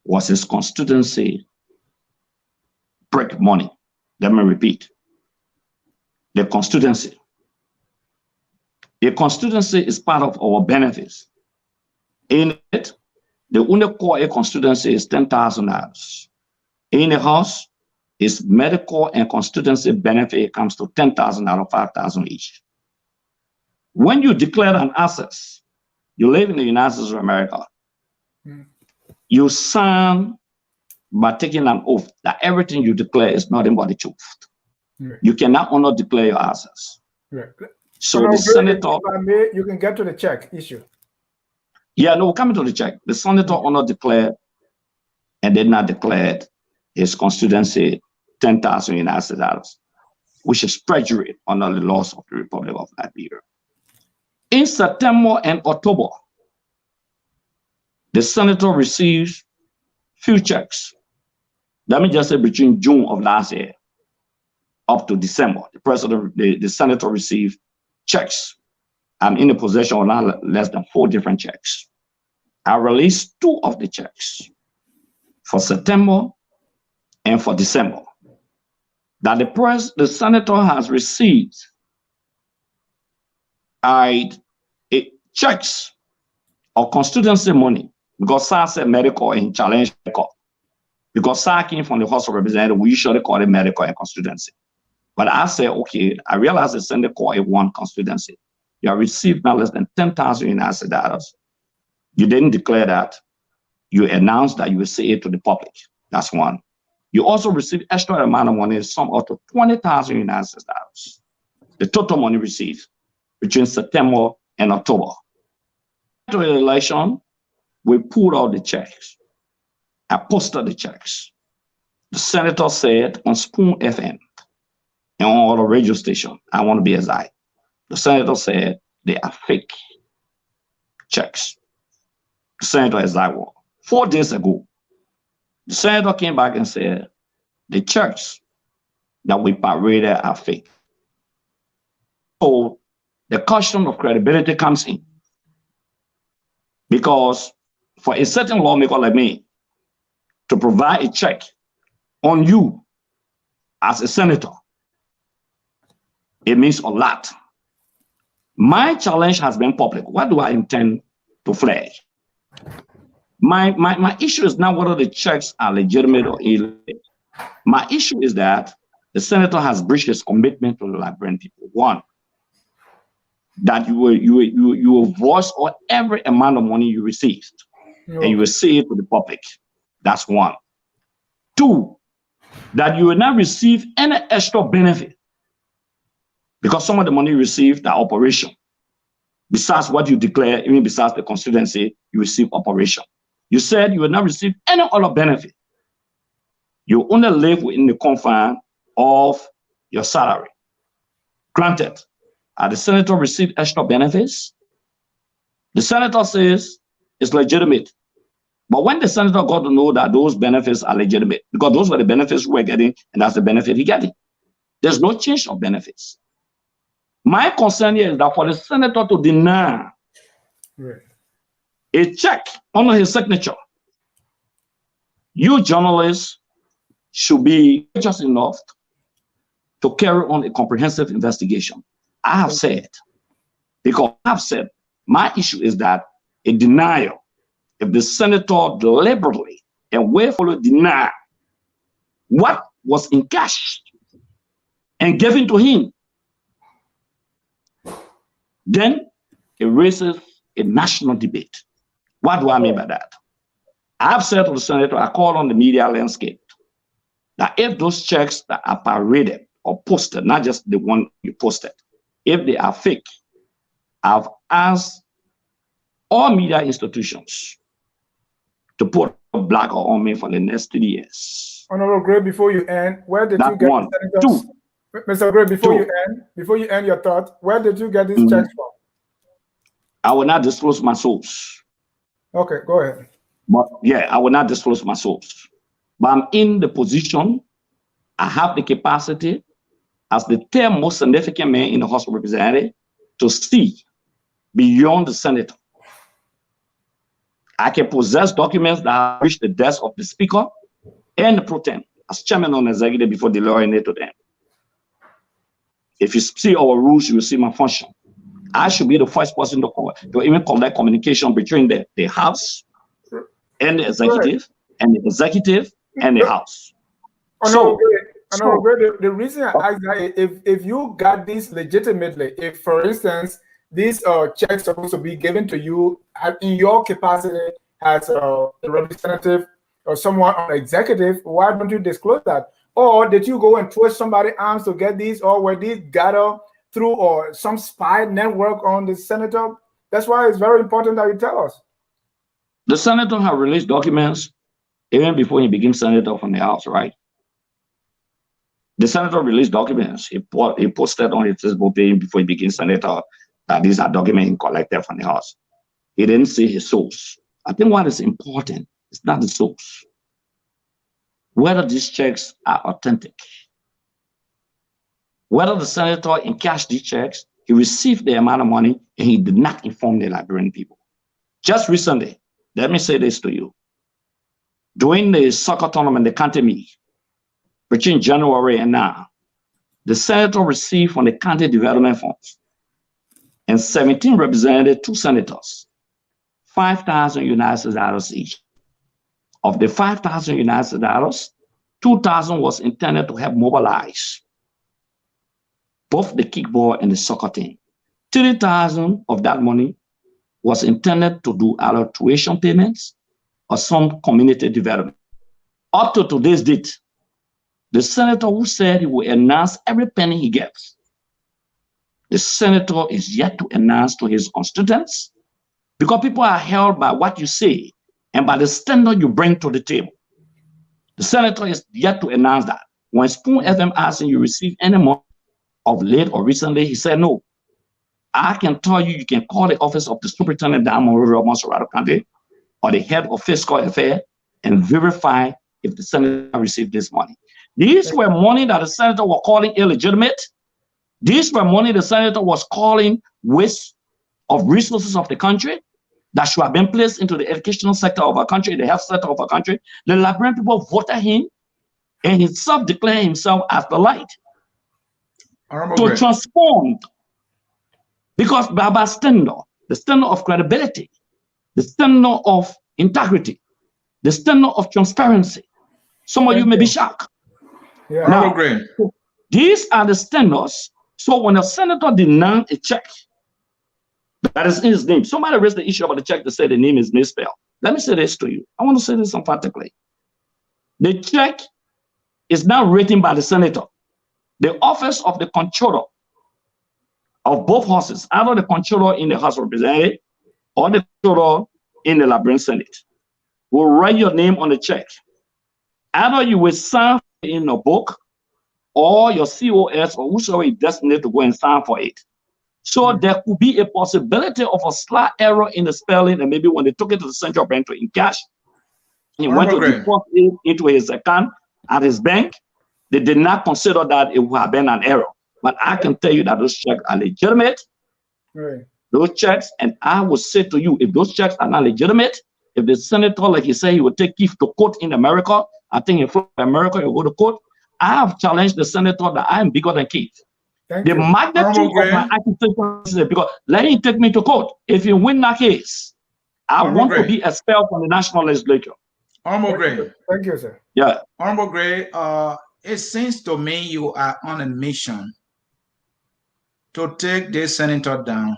was his constituency break money. Let me repeat. The constituency. The constituency is part of our benefits. In it, the only core a constituency is $10,000. In the house, is medical and constituency benefit comes to $10,000 or $5,000 each. When you declare an asset, you live in the United States of America, you sign by taking an oath that everything you declare is nothing but the truth. You cannot honor declare your assets. So the senator, you can get to the check issue. Yeah, no, coming to the check. The senator honor declared and did not declare his constituency $10,000 United States dollars, which is perjury under the laws of the Republic of Liberia. In September and October, the senator received few checks. Let me just say between June of last year up to December, the senator received checks. I'm in the possession of not less than 4 different checks. I released 2 of the checks for September and for December that the senator has received checks or constituency money, because SAR said medical and challenge medical. Because SAR came from the House of Representatives, we usually call it medical and constituency. But I said, okay, I realized the Senate called it one constituency. You have received not less than 10,000 United States dollars. You didn't declare that. You announced that you will say it to the public. That's one. You also received extra amount of money, some up to 20,000 United States dollars. The total money received between September and October. After the election, we pulled out the checks. I posted the checks. The senator said on Spoon FM and on all the radio station, I want to be exact. The senator said they are fake checks. The senator is like, well, 4 days ago, the senator came back and said the checks that we paraded are fake. So the question of credibility comes in. Because for a certain lawmaker like me to provide a check on you as a senator, it means a lot. My challenge has been public. What do I intend to flag? My issue is not whether the checks are legitimate or illegitimate. My issue is that the senator has breached his commitment to the Liberian people. One, that you will voice on every amount of money you received, and you will say it to the public. That's one. Two, that you will not receive any extra benefit because some of the money you received are operation. Besides what you declare, even besides the constituency, you receive operation. You said you will not receive any other benefit. You only live within the confine of your salary. Granted, the senator received extra benefits. The senator says it's legitimate. But when the senator got to know that those benefits are legitimate, because those were the benefits we were getting, and that's the benefit he getting. There's no change of benefits. My concern here is that for the senator to deny a check under his signature, you journalists should be just enough to carry on a comprehensive investigation. I have said, because I've said, my issue is that a denial, if the senator deliberately and willfully deny what was in cash and given to him, then it raises a national debate. What do I mean by that? I've said to the senator, I call on the media landscape, that if those checks that are paraded or posted, not just the one you posted, if they are fake, I've asked all media institutions to put a black on me for the next 3 years. Honorable Gray, before you end, where did you get one. the senators? Two. Mr. Gray, before you end your thought, where did you get these checks from? I will not disclose my source. Okay, go ahead. But yeah, I will not disclose my source. But I'm in the position, I have the capacity as the third most significant man in the House of Representatives to see beyond the senator. I can possess documents that have reached the desk of the speaker and the pro tem as chairman of the executive before the law to them. If you see our rules, you will see my function. I should be the first person to even collect communication between the House and the executive, and the executive and the House. The reason I ask that, if you got this legitimately, if for instance these checks are supposed to be given to you in your capacity as a representative or someone on the executive, why don't you disclose that? Or did you go and twist somebody's arms to get these, or were these gathered through or some spy network on the senator? That's why it's very important that you tell us. The senator has released documents even before he became senator from the House, right? The senator released documents. He posted on his Facebook page before he became senator that these are documents he collected from the House. He didn't see his source. I think what is important is not the source. Whether these checks are authentic. Whether the senator encashed these checks, he received the amount of money and he did not inform the Liberian people. Just recently, let me say this to you. During the soccer tournament, the county meet, between January and now, the senator received from the county development funds and 17 represented 2 senators, $5,000 United States dollars each. Of the $5,000 United States dollars, $2,000 was intended to help mobilize both the kickball and the soccer team. $30,000 of that money was intended to do either tuition payments or some community development. Up to today's date, the senator who said he will announce every penny he gets, the senator is yet to announce to his constituents, because people are held by what you say and by the standard you bring to the table. The senator is yet to announce that. When Spoon FM asked him, you receive any money of late or recently, he said no. I can tell you, you can call the office of the superintendent down of Montserrado County or the head of fiscal affairs and verify if the senator received this money. These were money that the senator was calling illegitimate. These were money the senator was calling waste of resources of the country that should have been placed into the educational sector of our country, the health sector of our country. The Liberian people voted him and he self-declared himself as the light to transform. Because by standard, the standard of credibility, the standard of integrity, the standard of transparency. Some of you may be shocked. Yeah. Now, these are the standards. So when a senator denies a check that is in his name, somebody raised the issue about the check to say the name is misspelled. Let me say this to you. I want to say this emphatically. The check is now written by the senator. The office of the controller of both houses, either the controller in the House of Representatives or the controller in the Liberian Senate, will write your name on the check. Either you will sign in a book or your COS or whosoever is destined to go and sign for it. So there could be a possibility of a slight error in the spelling, and maybe when they took it to the central bank to encash, he went to deposit it into his account at his bank. They did not consider that it would have been an error. But I can tell you that those checks are legitimate. Right. Those checks, and I will say to you, if those checks are not legitimate, if the senator, like he said, he would take Keith to court in America, I think in America, he'll go to court. I have challenged the senator that I am bigger than Keith. The magnitude of my accusation, because let him take me to court. If you win that case, I want to be expelled from the national legislature. Thank you, sir. Yeah. Honorable Gray, it seems to me you are on a mission to take this senator down,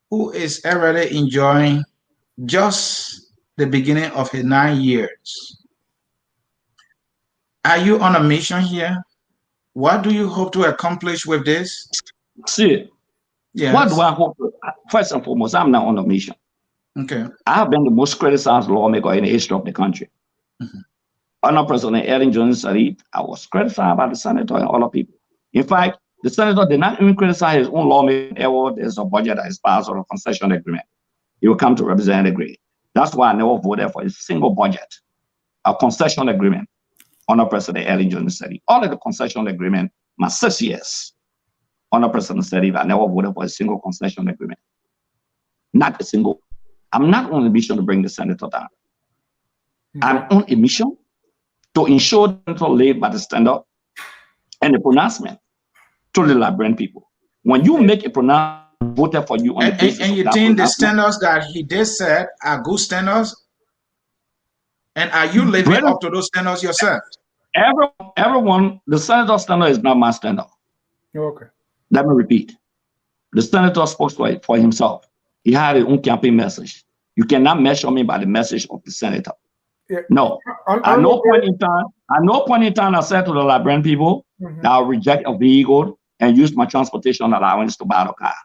who is already enjoying just the beginning of his 9 years. Are you on a mission here? What do you hope to accomplish with this? See, yes. What do I hope to? First and foremost, I'm not on a mission. Okay. I have been the most criticized lawmaker in the history of the country. Under President Ellen Johnson Sirleaf, I was criticized by the senator and other people. In fact, the senator did not even criticize his own lawmaker. There's a budget that is passed or a concession agreement. He will come to represent the grade. That's why I never voted for a single budget, a concession agreement under President Ellen Johnson Sirleaf. All of the concession agreement, my 6 years under President Sirleaf, I never voted for a single concession agreement. Not a single. I'm not on a mission to bring the senator down. I'm on a mission to ensure that laid by the standard and the pronouncement to the Liberian people. When you make a pronouncement, voted for you on the basis and you think the standards that he did set are good standards? And are you living up to those standards yourself? Everyone, the senator standard is not my standard. Okay. Let me repeat. The senator spoke for himself. He had his own campaign message. You cannot measure me by the message of the senator. Yeah. No. At no point in time, I said to the Liberian people that I'll reject a vehicle and use my transportation allowance to buy a car.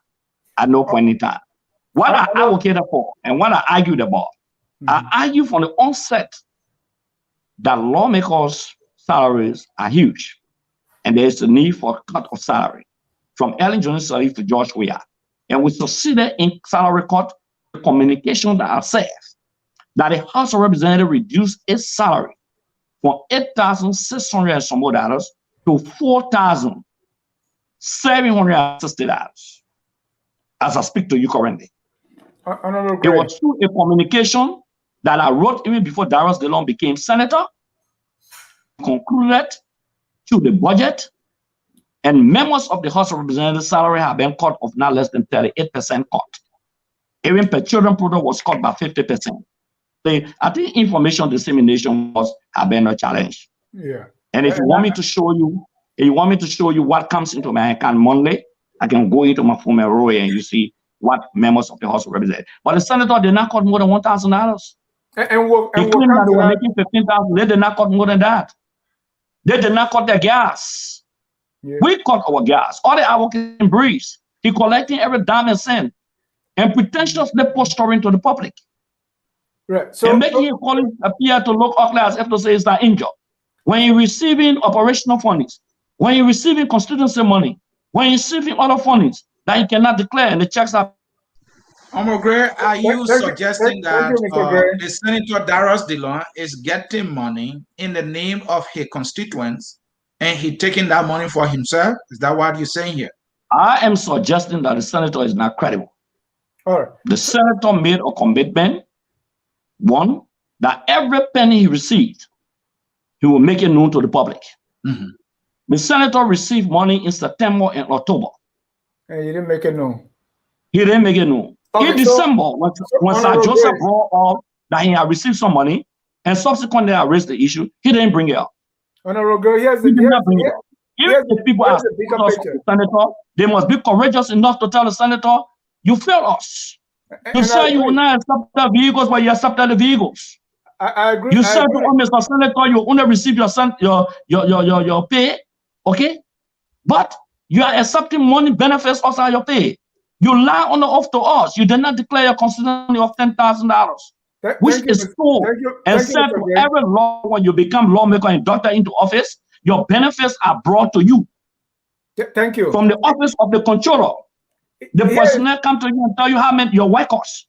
At no point in time. What I advocated for and what I argued about, I argued from the onset that lawmakers' salaries are huge, and there is a need for a cut of salary from Ellen Johnson Sirleaf to George Weah. And we succeeded in salary cut communication that I said that the House of Representatives reduced its salary from $8,600 and some more dollars to $4,760 as I speak to you currently. It was through a communication that I wrote even before Darius DeLong became senator, concluded through the budget, And members of the House of Representatives' salary have been cut of not less than 38% cut. Even per children product was cut by 50%. I think information dissemination was have been a challenge. Yeah. And if you want me to show you, what comes into my account monthly, I can go into my phone and you see what members of the House of Representatives. But the senator did not cut more than $1,000. And we'll They claim that they were making $15,000. They did not cut more than that. They did not cut their gas. Yeah. We cut our gas. All the advocates in briefs. He collecting every dime and cent and pretentiously posturing to the public. Right. So and making him calling appear to look ugly as if to say it's not injured. When you're receiving operational fundings, when you're receiving constituency money, when you're receiving other fundings that you cannot declare and the checks are. Gray, are you suggesting that the Senator Darius Dillon is getting money in the name of his constituents and he taking that money for himself? Is that what you're saying here? I am suggesting that the senator is not credible. All right. The senator made a commitment, one, that every penny he received, he will make it known to the public. Mm-hmm. The senator received money in September and October. And he didn't make it known. He didn't make it known. Okay, in December, when Sir Joseph brought up that he had received some money and subsequently I raised the issue, he didn't bring it up. If the people ask the senator, they must be courageous enough to tell the senator, you failed us. You say you will not accept the vehicles, but you accepted the vehicles. I agree. You said to Mr. Senator, you only receive your pay, okay? But you are accepting money benefits outside your pay. You lie on the oath to us. You did not declare your constituency of $10,000, which is true. And said to every law when you become lawmaker and doctor into office, your benefits are brought to you. Thank you. From the office of the controller. The personnel come to you and tell you how many your workers.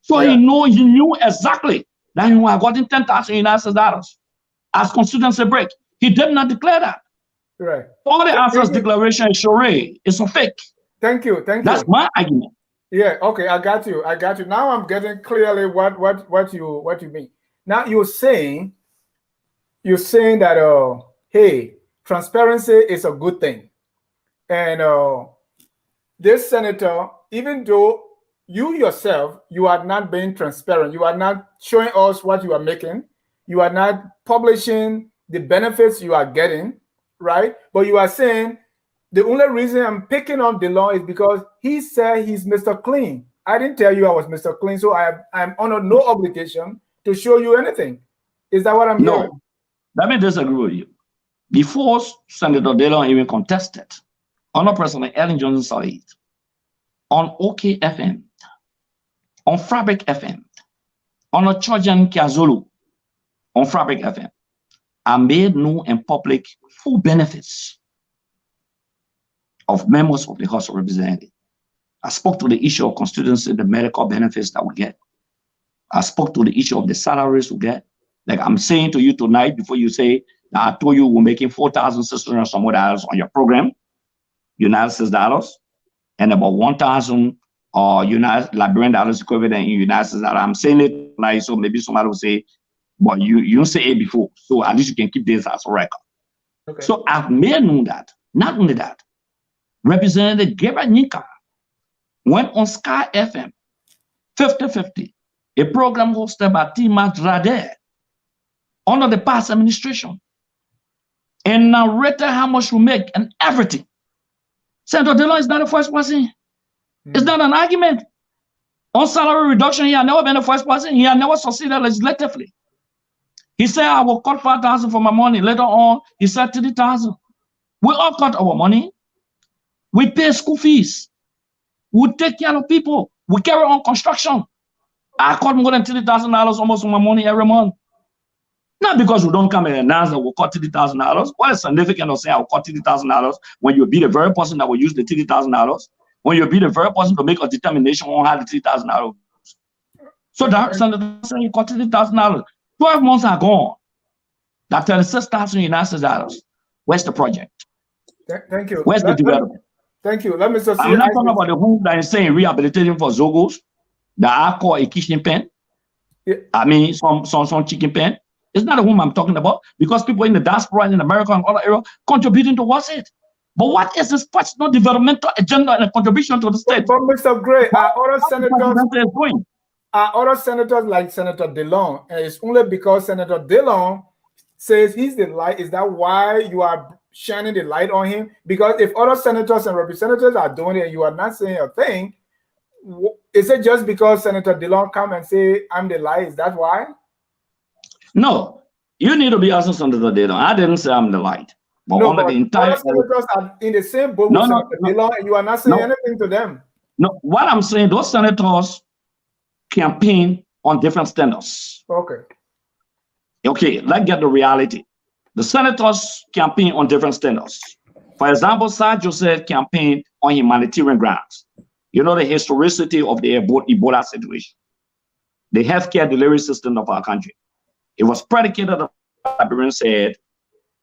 So he knew exactly that you are getting $10,000 as constituency break. He did not declare that. Right. All the answers declaration is charade. It's a fake. Thank you. That's my argument. Yeah. Okay. I got you. Now I'm getting clearly what you mean. Now you're saying that hey, transparency is a good thing, and this senator, even though you yourself, you are not being transparent, you are not showing us what you are making, you are not publishing the benefits you are getting, right? But you are saying the only reason I'm picking up the law is because he said he's Mr. Clean. I didn't tell you I was Mr. Clean, so I'm under no obligation to show you anything. Is that what I'm hearing? No, let me disagree with you. Before Senator Dillon even contested, Honor President Ellen Johnson saw it on OKFM, on Fabric FM, on a Trojan Kiazulu, on Fabric FM. I made known in public full benefits of members of the House of Representatives. I spoke to the issue of constituency, the medical benefits that we get. I spoke to the issue of the salaries we get. Like I'm saying to you tonight, before you say that I told you we're making $4,600 some more dollars on your program, United States dollars, and about 1,000 United Liberian dollars equivalent in United States dollars. I'm saying it tonight, so maybe somebody will say, but you say it before, so at least you can keep this as a record. Okay. So I've made known that. Not only that, Representative Gabriel Nika went on Sky FM 50/50, a program hosted by T. Montserrado under the past administration, and narrated how much we make and everything. Senator Dillon is not the first person. It's not an argument. On salary reduction, he had never been the first person. He had never succeeded legislatively. He said, I will cut 5,000 for my money. Later on, he said 30,000. We all cut our money. We pay school fees. We take care of people. We carry on construction. I cut more than $30,000 almost on my money every month. Not because we don't come and announce that we'll cut $30,000. What is significant of saying I'll cut $30,000 when you'll be the very person that will use the $30,000? When you'll be the very person to make a determination on how the $30,000. So that Senator saying you cut $30,000. 12 months are gone. That $36,000 United States dollars. Where's the project? Thank you. Where's the development? Thank you. Let me just I'm not talking about the home that is saying rehabilitation for Zogos that I call a kitchen pen. Yeah. I mean, some chicken pen. It's not the home I'm talking about because people in the diaspora in America and other areas contributing towards it. But what is his personal developmental agenda and a contribution to the state? But Mr. Gray, are other senators like Senator DeLong, and it's only because Senator DeLong says he's the light. Is that why you are shining the light on him? Because if other senators and representatives are doing it and you are not saying a thing, is it just because Senator DeLong come and say, I'm the light? Is that why? No, you need to be asking Senator DeLong. I didn't say I'm the light. But no, under but the entire senators are in the same boat with Senator DeLong, and you are not saying anything to them. No, what I'm saying, those senators campaign on different standards. Okay, let's get the reality. The senators campaign on different standards. For example, Sir Joseph campaigned on humanitarian grounds. You know the historicity of the Ebola situation, the healthcare delivery system of our country. It was predicated on what Liberians said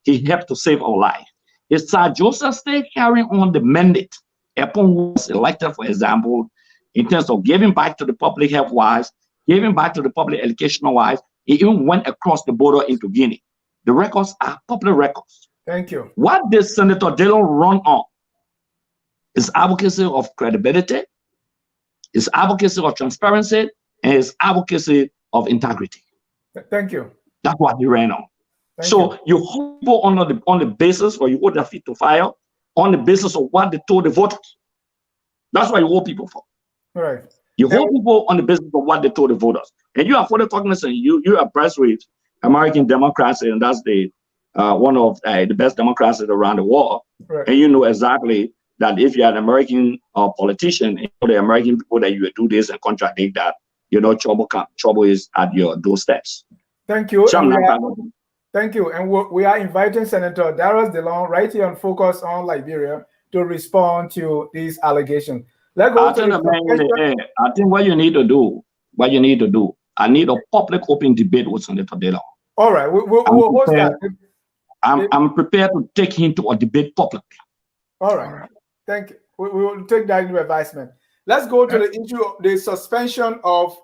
he helped to save our life. Is Sir Joseph still carrying on the mandate upon who was elected, for example, in terms of giving back to the public health wise, giving back to the public educational wise? He even went across the border into Guinea. The records are public records. Thank you. What did Senator Dillon run on? His advocacy of credibility, his advocacy of transparency, and his advocacy of integrity. Thank you. That's what he ran on. So you hold people on the basis, or you hold their feet to fire on the basis of what they told the voters. That's what you hold people for. Right. You hold people on the basis of what they told the voters. And you are fully cognizant. You are pressed with American democracy, and that's the one of the best democracies around the world. Right. And you know exactly that if you're an American politician, you know the American people that you do this and contradict that, you know, trouble is at your doorsteps. Thank you. So thank you. And we are inviting Senator Darius DeLong right here on Focus on Liberia to respond to these allegations. Let's go to the I think what you need to do, I need a public open debate with Senator DeLong. All right, we'll host that. I'm prepared to take him to a debate publicly. All right, thank you. We will take that into advisement. Let's go to the issue of the suspension of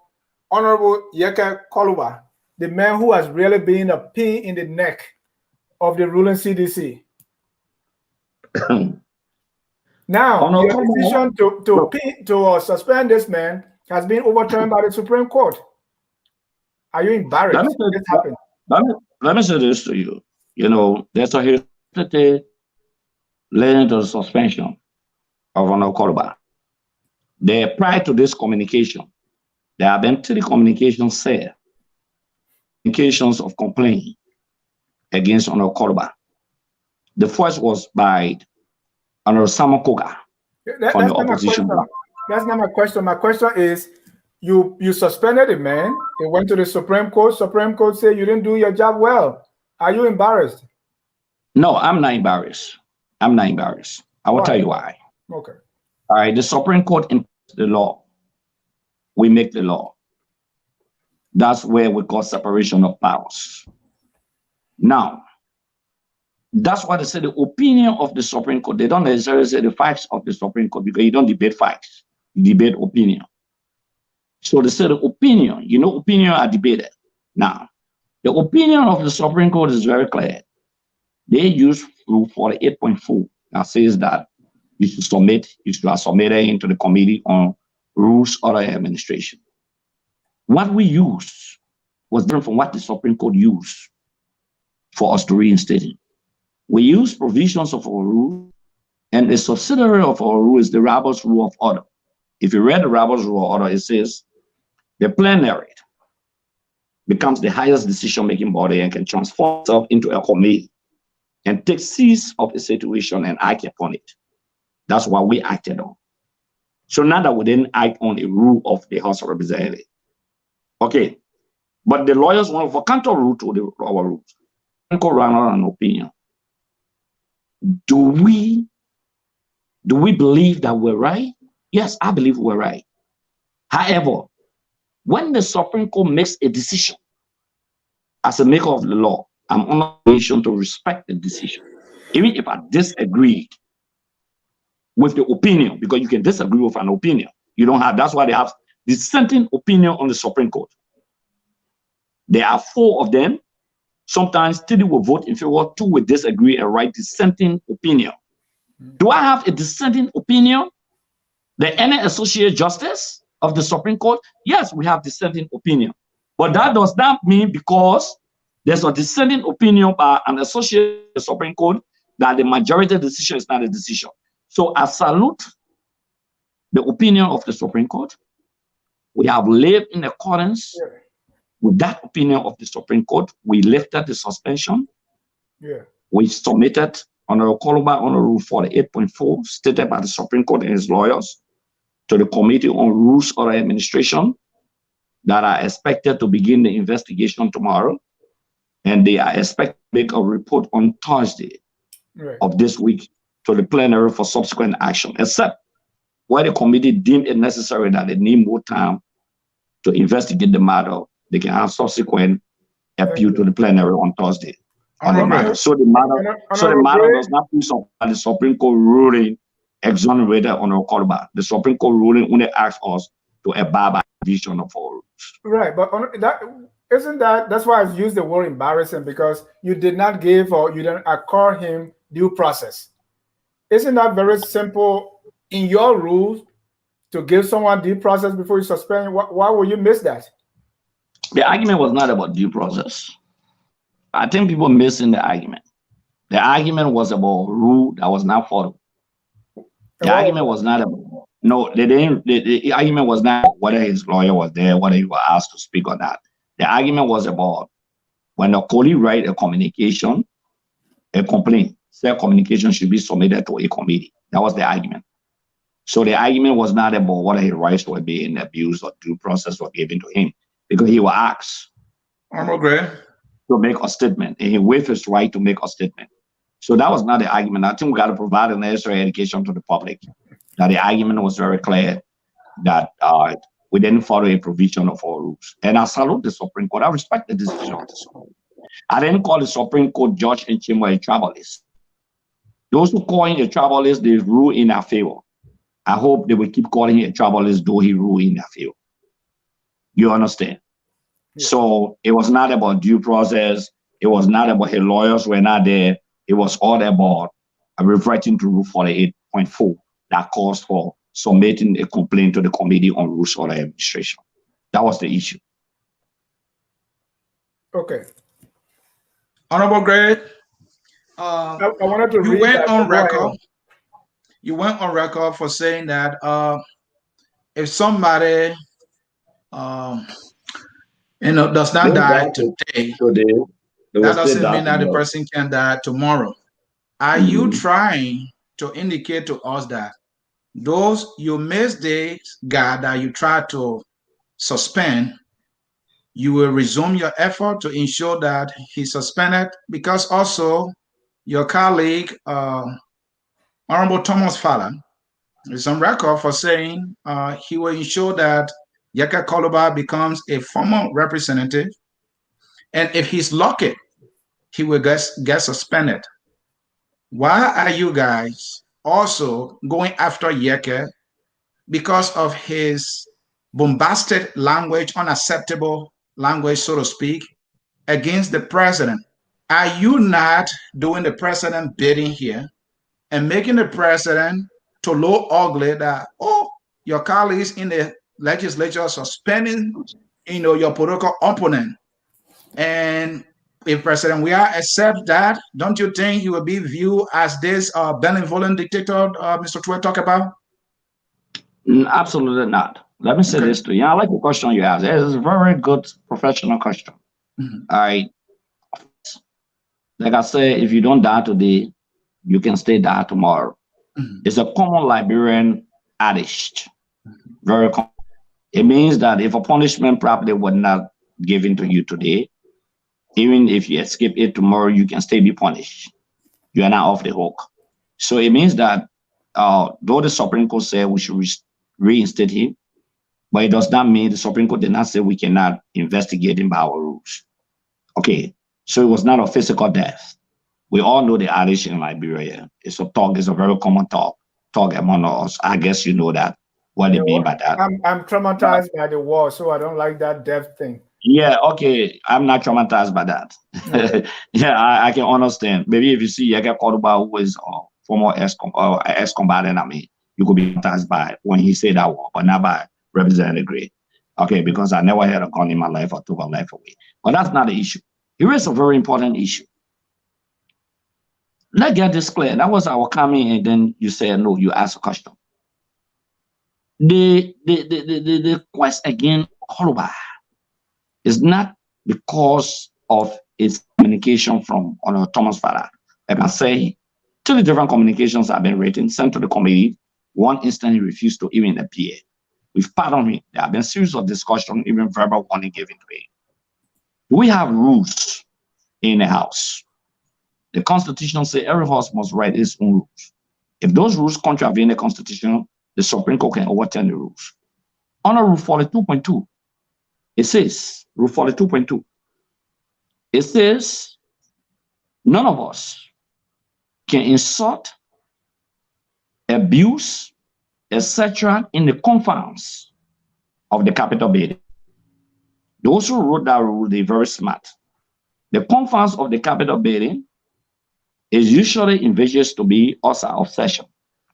Honorable Yeke Koluba, the man who has really been a pin in the neck of the ruling CDC. Now, the decision to suspend this man has been overturned by the Supreme Court. Are you embarrassed this happened? Let me say this to you. You know, there's a history leading to the suspension of Honorable Koluba. Prior to this communication, there have been 3 communications said. Communications of complaint against Honorable Koluba. The first was by Honorable Samuel Koga from the opposition. That's not my question. My question is, you suspended a man. They went to the Supreme Court. Supreme Court said you didn't do your job well. Are you embarrassed? No, I'm not embarrassed. I'm not embarrassed. I will tell you why. Okay. All right, the Supreme Court in the law. We make the law. That's where we call separation of powers. Now, that's why they say the opinion of the Supreme Court. They don't necessarily say the facts of the Supreme Court, because you don't debate facts, you debate opinion. So they say the opinion, you know, opinion are debated. Now, the opinion of the Supreme Court is very clear. They use Rule 48.4 that says that you should have submitted into the Committee on Rules of Administration. What we used was different from what the Supreme Court used for us to reinstate it. We use provisions of our rule, and a subsidiary of our rule is the Roberts Rule of Order. If you read the Roberts Rule of Order, it says the plenary becomes the highest decision-making body and can transform itself into a committee and take seize of the situation and act upon it. That's what we acted on. So now that we didn't act on a rule of the House of Representatives. Okay, but the lawyers want for counter rule to our rules. Run on an opinion. Do we believe that we're right? Yes, I believe we're right. However, when the Supreme Court makes a decision as a maker of the law, I'm on a mission to respect the decision. Even if I disagreed with the opinion, because you can disagree with an opinion. You don't have, that's why they have dissenting opinion on the Supreme Court. There are 4 of them. Sometimes 3 will vote in favor, 2 will disagree and write dissenting opinion. Do I have a dissenting opinion? The any associate justice of the Supreme Court? Yes, we have dissenting opinion. But that does not mean because there's a dissenting opinion by an associate of the Supreme Court that the majority decision is not a decision. So I salute the opinion of the Supreme Court. We have lived in accordance with that opinion of the Supreme Court. We lifted the suspension. We submitted under Rule 48.4 stated by the Supreme Court and its lawyers to the Committee on Rules of Administration that are expected to begin the investigation tomorrow. And they are expected to make a report on Thursday of this week to the plenary for subsequent action, except where the committee deemed it necessary that they need more time to investigate the matter. They can have subsequent appeal to the plenary on Thursday on the matter. So the matter does not push up the Supreme Court ruling exonerated on the Okolba. The Supreme Court ruling only asks us to abide by the vision of our rules. Right, but that's why I used the word embarrassing, because you did not give or you didn't accord him due process. Isn't that very simple in your rules to give someone due process before you suspend? Why would you miss that? The argument was not about due process. I think people missing the argument. The argument was about a rule that was not followed. The argument was not about, no, they didn't, the argument was not whether his lawyer was there, whether he was asked to speak or not. The argument was about when a colleague writes a communication, a complaint, said communication should be submitted to a committee. That was the argument. So the argument was not about whether his rights were being abused or due process was given to him, because he was asked to make a statement, and he waived his right to make a statement. So that was not the argument. I think we got to provide a necessary education to the public that the argument was very clear that we didn't follow a provision of our rules. And I salute the Supreme Court. I respect the decision of the Supreme Court. I didn't call the Supreme Court judge in chamber a travelist. Those who call him a travelist, they rule in our favor. I hope they will keep calling him a travelist, though he rule in their favor. You understand? Yeah. So it was not about due process. It was not about his lawyers were not there. It was all about reverting to Rule 48.4 that calls for submitting a complaint to the Committee on Rules of Administration. That was the issue. Okay. Honorable Gray, I wanted to read you went on record for saying that if somebody does not die today, that doesn't mean that the person can die tomorrow. Are you trying to indicate to us that those you missed days, God, that you try to suspend, you will resume your effort to ensure that he's suspended? Because also your colleague, Honorable Thomas Fallon, is on record for saying he will ensure that Yaka Koloba becomes a former representative, and if he's lucky, he will get suspended. Why are you guys also going after Yeke because of his bombastic language, unacceptable language, so to speak, against the president? Are you not doing the president bidding here and making the president to look ugly that, oh, your colleagues in the legislature suspending, your political opponent? And if President Weah accepts that, don't you think he will be viewed as this benevolent dictator Mr. Twe talked about? Absolutely not. Let me say this to you. I like the question you asked. It's a very good professional question. Like I say, if you don't die today, you can stay die tomorrow. It's a common Liberian adage. Very common. It means that if a punishment probably was not given to you today, even if you escape it tomorrow, you can still be punished. You are not off the hook. So it means that though the Supreme Court said we should reinstate him, but it does not mean the Supreme Court did not say we cannot investigate him by our rules. Okay, so it was not a physical death. We all know the adage in Liberia. It's a very common talk among us. I guess you know that, what they mean by that. I'm traumatized by the war, so I don't like that death thing. Yeah, okay. I'm not traumatized by that. Yeah, I can understand. Maybe if you see Yaka Koduba, who is former ex-combatant, I mean, you could be baptized by when he said that word, but not by Representative Gray. Okay, because I never had a gun in my life or took a life away. But that's not the issue. Here is a very important issue. Let's get this clear. That was our comment, and then you said no, you asked a question. The quest again, Koluba, is not because of its communication from Thomas Farah. Like I say, 2 different communications have been written, sent to the committee. One instant he refused to even appear. We've pardoned him. There have been a series of discussions, even verbal warning given to him. We have rules in the House. The Constitution says every House must write its own rules. If those rules contravene the Constitution, the Supreme Court can overturn the rules. Under Rule 42.2, it says, Rule 42.2, it says, none of us can insult, abuse, etc. in the confines of the Capitol building. Those who wrote that rule, they're very smart. The confines of the Capitol building is usually envisaged to be outside of session,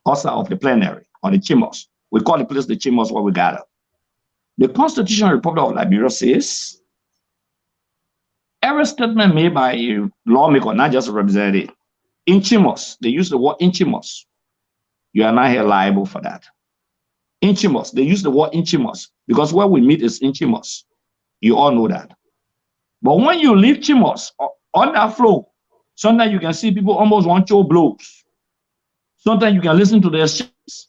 outside of the plenary or the chambers. We call the place the chambers where we gather. The Constitutional Republic of Liberia says every statement made by a lawmaker, not just a representative, in chambers, they use the word in chambers. You are not held liable for that. In chambers, they use the word in chambers because where we meet is in chambers. You all know that. But when you leave chambers on that floor, sometimes you can see people almost want your blows. Sometimes you can listen to their exchanges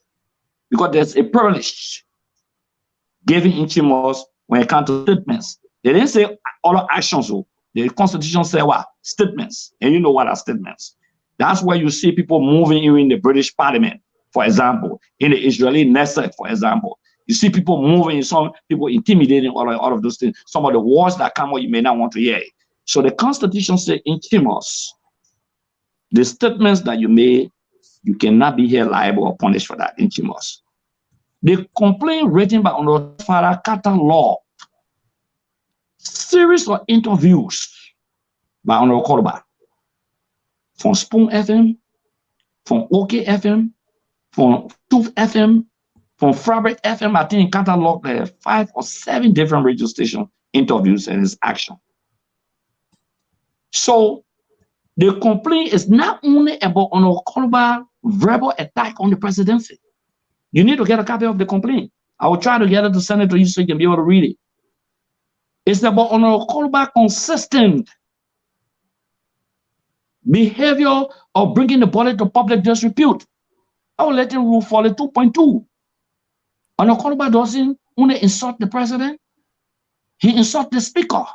because there's a privilege given in chambers when it comes to statements. They didn't say other actions. So the Constitution said what? Statements. And you know what are statements. That's where you see people moving in the British Parliament, for example, in the Israeli Knesset, for example. You see people moving, some people intimidating, all of those things. Some of the words that come out you may not want to hear. So the Constitution says in chambers, the statements that you made, you cannot be held liable or punished for that in chambers. The complaint written by Honorable Farah catalog series of interviews by Honorable Koluba from Spoon FM, from OK FM, from Tooth FM, from Fabric FM. I think catalog there 5 or 7 different radio station interviews and his action. So the complaint is not only about Honorable Koluba verbal attack on the presidency. You need to get a copy of the complaint. I will try to get it to send it to you so you can be able to read it. It's about Honorable Koluba consistent behavior of bringing the body to public disrepute. I will let him Rule 42.2. Honorable Koluba doesn't only insult the president, he insults the speaker.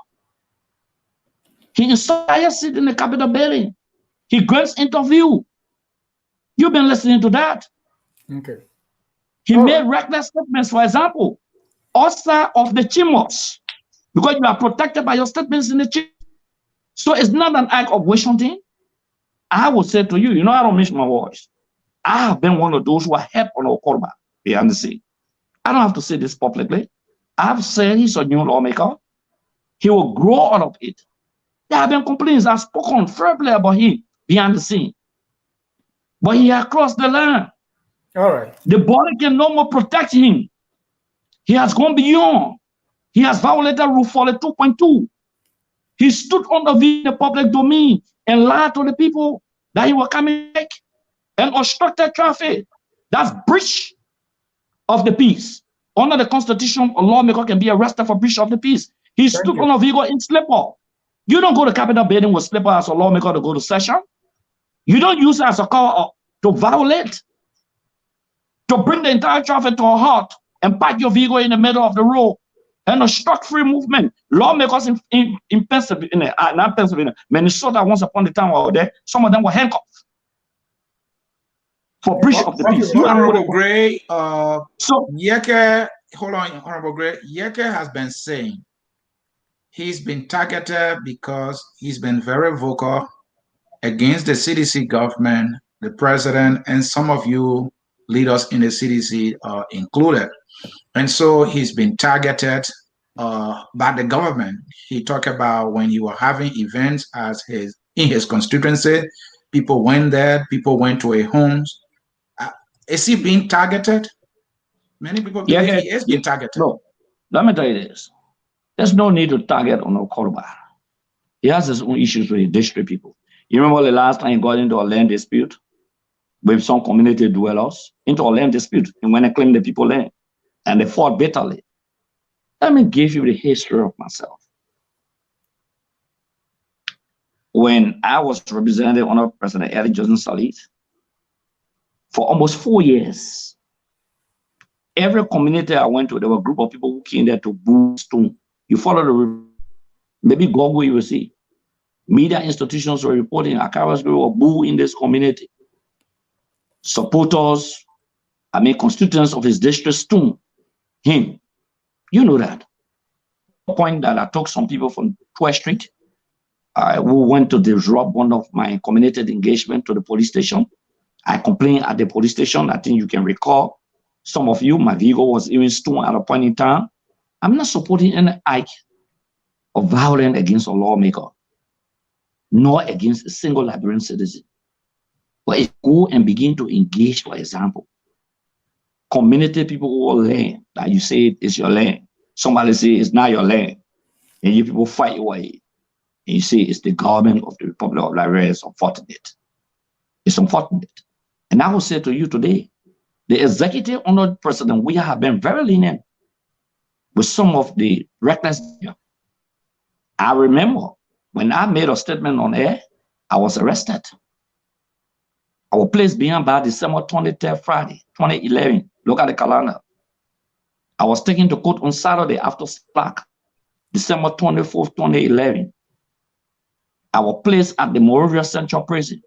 He insults the seat in the Capitol building. He grants interview. You've been listening to that. Okay. He made reckless statements, for example, outside of the chambers, because you are protected by your statements in the chamber. So it's not an act of wishing thing. I would say to you, you know, I don't miss my voice. I have been one of those who are helped on our Koluba behind the scene. I don't have to say this publicly. I've said he's a new lawmaker. He will grow out of it. There have been complaints. I've spoken fairly about him behind the scene. But he has crossed the line. All right. The body can no more protect him. He has gone beyond. He has violated Rule 42.2. He stood on the public domain and lied to the people that he was coming back and obstructed traffic. That's breach of the peace. Under the Constitution, a lawmaker can be arrested for breach of the peace. He stood on a vehicle in slipper. You don't go to Capitol building with slipper as a lawmaker to go to session. You don't use it as a car to violate, to bring the entire traffic to a halt and park your vehicle in the middle of the road and obstruct free movement. Lawmakers in Pennsylvania, not Pennsylvania, Minnesota, once upon a time were there, some of them were handcuffed for breach of the peace. Honorable Gray, so Yeke, hold on, Honorable Gray. Yeke has been saying he's been targeted because he's been very vocal against the CDC government, the president, and some of you leaders in the CDC are included. And so he's been targeted by the government. He talked about when he was having events in his constituency, People went there. People went to a homes. Is he being targeted? Many people believe he is being targeted. No, let me tell you this. There's no need to target on Okorba. He has his own issues with the district people. You remember the last time he got into a land dispute with some community dwellers, into a land dispute, and when I claimed the people land, and they fought bitterly. Let me give you the history of myself. When I was represented under President Ellen Johnson Sirleaf, for almost 4 years, every community I went to, there were a group of people who came there to boo stone. You follow the, maybe Google, you will see. Media institutions were reporting Acarous were boo in this community. Supporters, constituents of his district stone him. You know that. The point that I took some people from 12th Street who went to disrupt one of my community engagement to the police station. I complained at the police station. I think you can recall, some of you, my vehicle was even stolen at a point in time. I'm not supporting any act of violence against a lawmaker, nor against a single Liberian citizen. But if you go and begin to engage, for example, community people who are land, that you say it's your land, somebody say it's not your land, and you people fight your way, and you say it's the government of the Republic of Liberia. It's unfortunate. It's unfortunate. And I will say to you today, the executive under the president, we have been very lenient with some of the reckless. I remember when I made a statement on air, I was arrested. I was placed behind bars December 23rd, Friday, 2011. Look at the calendar. I was taken to court on Saturday after slack, December 24th, 2011. I was placed at the Morovia Central Prison.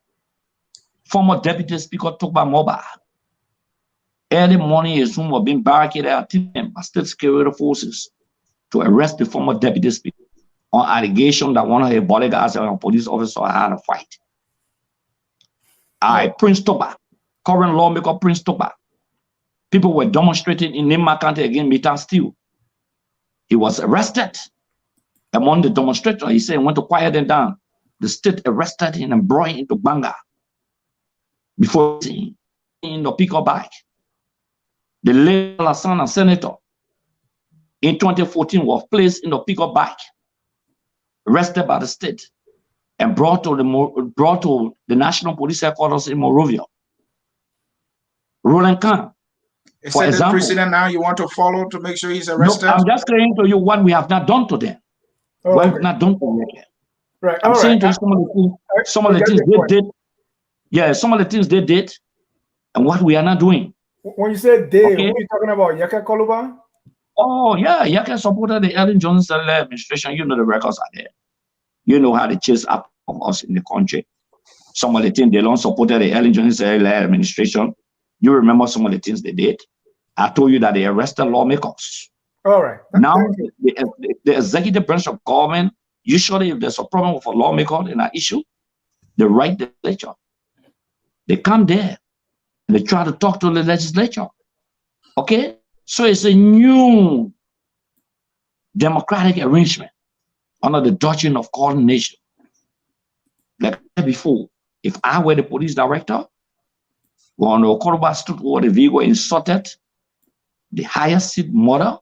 Former Deputy Speaker took by mobile. Early morning, his room was being barricaded at 10 a.m. by state security forces to arrest the former Deputy Speaker on allegation that one of his bodyguards and a police officer had a fight. Prince Toba, current lawmaker Prince Toba. People were demonstrating in Nimba County against Metan Steel. He was arrested. Among the demonstrators, he said he went to quiet them down. The state arrested him and brought him into Banga before in the pick-up bike. The late Lasana senator in 2014 was placed in the pick-up bike, arrested by the state, and brought to the National Police Headquarters in Morovia. Roland Khan, for example, the precedent now you want to follow to make sure he's arrested? No, I'm just saying to you what we have not done to them. Oh, what okay. we've not done to them yet. Right. I'm saying to you some of the things they did. Yeah, some of the things they did and what we are not doing. When you say they, okay. What are you talking about? Yaka Koluba? Oh, yeah. Yaka supported the Ellen Johnson administration. You know the records are there. You know how they chase up of us in the country. Some of the things they don't support the Ellen Johnson administration. You remember some of the things they did. I told you that they arrested lawmakers. All right. Now, the executive branch of government, usually if there's a problem with a lawmaker in an issue, they write the legislature. They come there and they try to talk to the legislature. Okay? So it's a new democratic arrangement under the doctrine of coordination. Like before, if I were the police director, when the Okorba stood over the vehicle, inserted the highest seat mother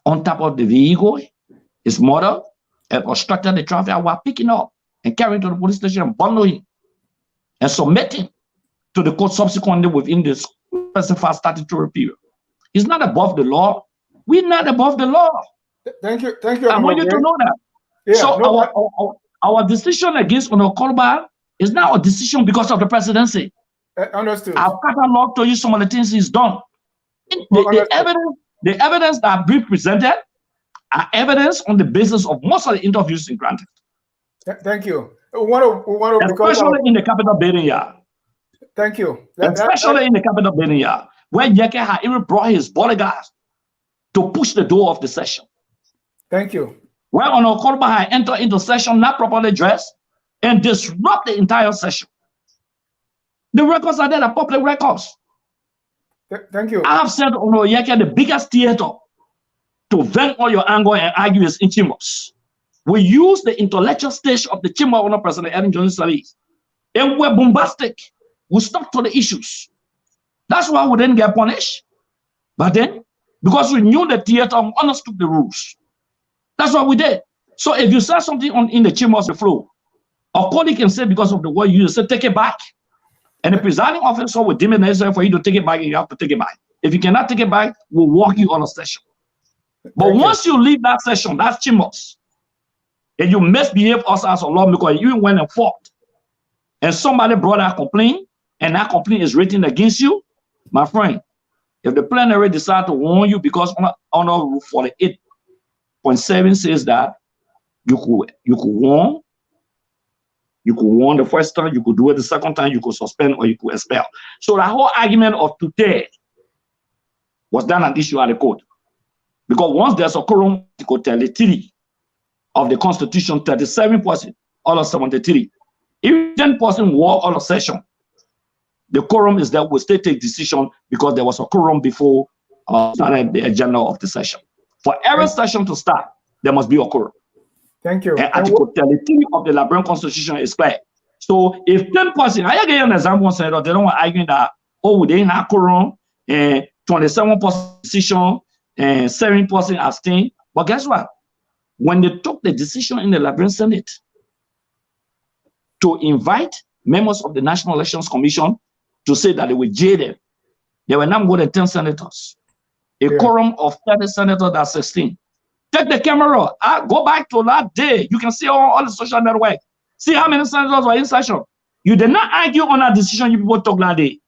on top of the vehicle, his mother, and obstructed the traffic, I was picking up and carrying to the police station and bundling him and submitting to the court subsequently within this specified statutory period. He's not above the law. We're not above the law. Thank you. Thank you. I want you to know that. Yeah, so no, our decision against Okorba is not a decision because of the presidency. Understood. I've cataloged to you some of the things he's done. The evidence that we presented are evidence on the basis of most of the interviews in granted. Thank you. Especially in the Capitol building yard. Thank you. Especially in the Capitol building yard, where Yeke had even brought his bodyguards to push the door of the session. Thank you. Where Okorba had entered into session not properly dressed and disrupt the entire session. The records are there, the public records. Thank you. I have said Yeke, the biggest theater to vent all your anger and argue is in chambers. We use the intellectual stage of the chamber under President Ellen Johnson Sirleaf and we're bombastic. We stuck to the issues. That's why we didn't get punished. But then, because we knew the theater and understood the rules, that's what we did. So if you say something in the chambers of the floor, a colleague can say because of the word you say, take it back. And the presiding officer will deem it necessary for you to take it back, and you have to take it back. If you cannot take it back, we'll walk you on a session. But once you leave that session, that's chambers, and you misbehave us as a lawmaker, you went and fought, and somebody brought a complaint, and that complaint is written against you, my friend, if the plenary decide to warn you, because under Rule 48.7 says that you could warn. You could warn the first time, you could do it the second time, you could suspend, or you could expel. So the whole argument of today was done an issue at the court. Because once there's a quorum, Article 33 of the Constitution, 37% out of 73. If 10% walk on a session, the quorum is that we still take decision because there was a quorum before started the agenda of the session. For every session to start, there must be a quorum. Thank you. And Article 33 of the Liberian Constitution is clear. So if 10%, I give you an example, they don't want arguing that, oh, they have quorum, and 27% decision, and 7% abstain. But guess what? When they took the decision in the Liberian Senate to invite members of the National Elections Commission to say that they were jaded, there were not more than 10 senators. A quorum of 30 senators, that's 16. Take the camera, go back to that day. You can see all the social network. See how many senators were in session. You did not argue on that decision you people took that day.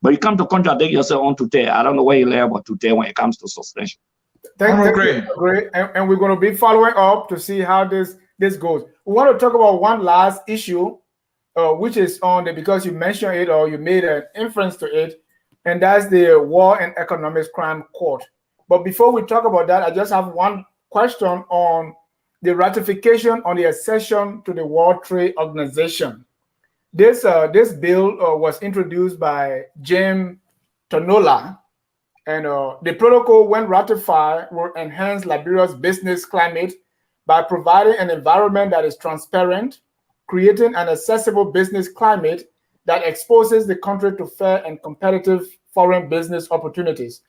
But you come to contradict yourself on today. I don't know where you learn about today when it comes to suspension. Thank you. Great. And we're going to be following up to see how this goes. We want to talk about one last issue, which is on the, because you mentioned it or you made an inference to it, and that's the War and Economic Crime Court. But before we talk about that, I just have one question on the ratification on the accession to the World Trade Organization. This bill was introduced by James Tonola, and the protocol, when ratified, will enhance Liberia's business climate by providing an environment that is transparent, creating an accessible business climate that exposes the country to fair and competitive foreign business opportunities.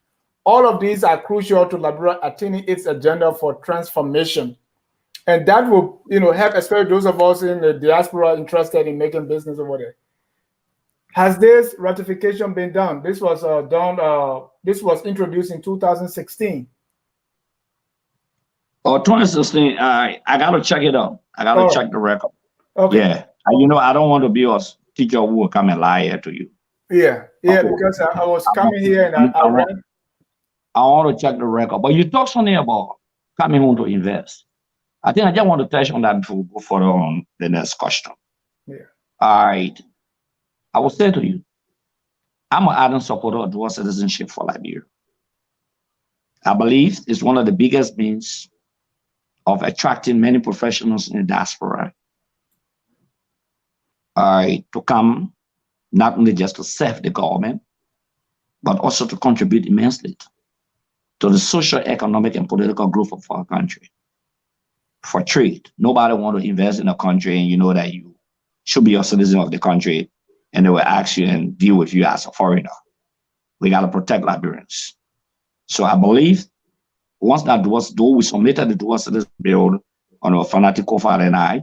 All of these are crucial to Liberia attaining its agenda for transformation. And that will, help especially those of us in the diaspora interested in making business over there. Has this ratification been done? This was this was introduced in 2016. Oh, 2016, I got to check it out. I got to check the record. Okay. Yeah. I don't want to be a teacher who will come and lie here to you. Yeah, because I was coming here and I read. I want to check the record. But you talked something about coming home to invest. I think I just want to touch on that before we go further on the next question. Yeah. All right. I will say to you, I'm an ardent supporter of dual citizenship for Liberia. I believe it's one of the biggest means of attracting many professionals in the diaspora to come, not only just to serve the government, but also to contribute immensely to the social, economic, and political growth of our country. For trade, nobody wants to invest in a country and you know that you should be a citizen of the country and they will ask you and deal with you as a foreigner. We got to protect Liberians. So I believe once that was done, we submitted the dual citizenship bill on a fanatical Father and I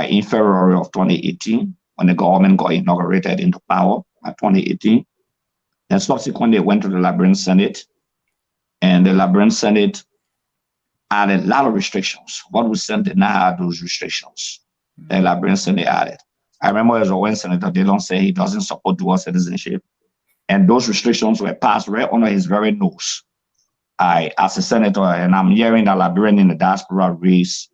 in February of 2018 when the government got inaugurated into power in 2018. And subsequently, it went to the Liberian Senate, and the Liberian Senate added a lot of restrictions. What we sent did not have those restrictions. The Liberian Senate added. I remember as a one senator, they don't say he doesn't support dual citizenship, and those restrictions were passed right under his very nose. As a senator, and I'm hearing that Liberian in the diaspora raise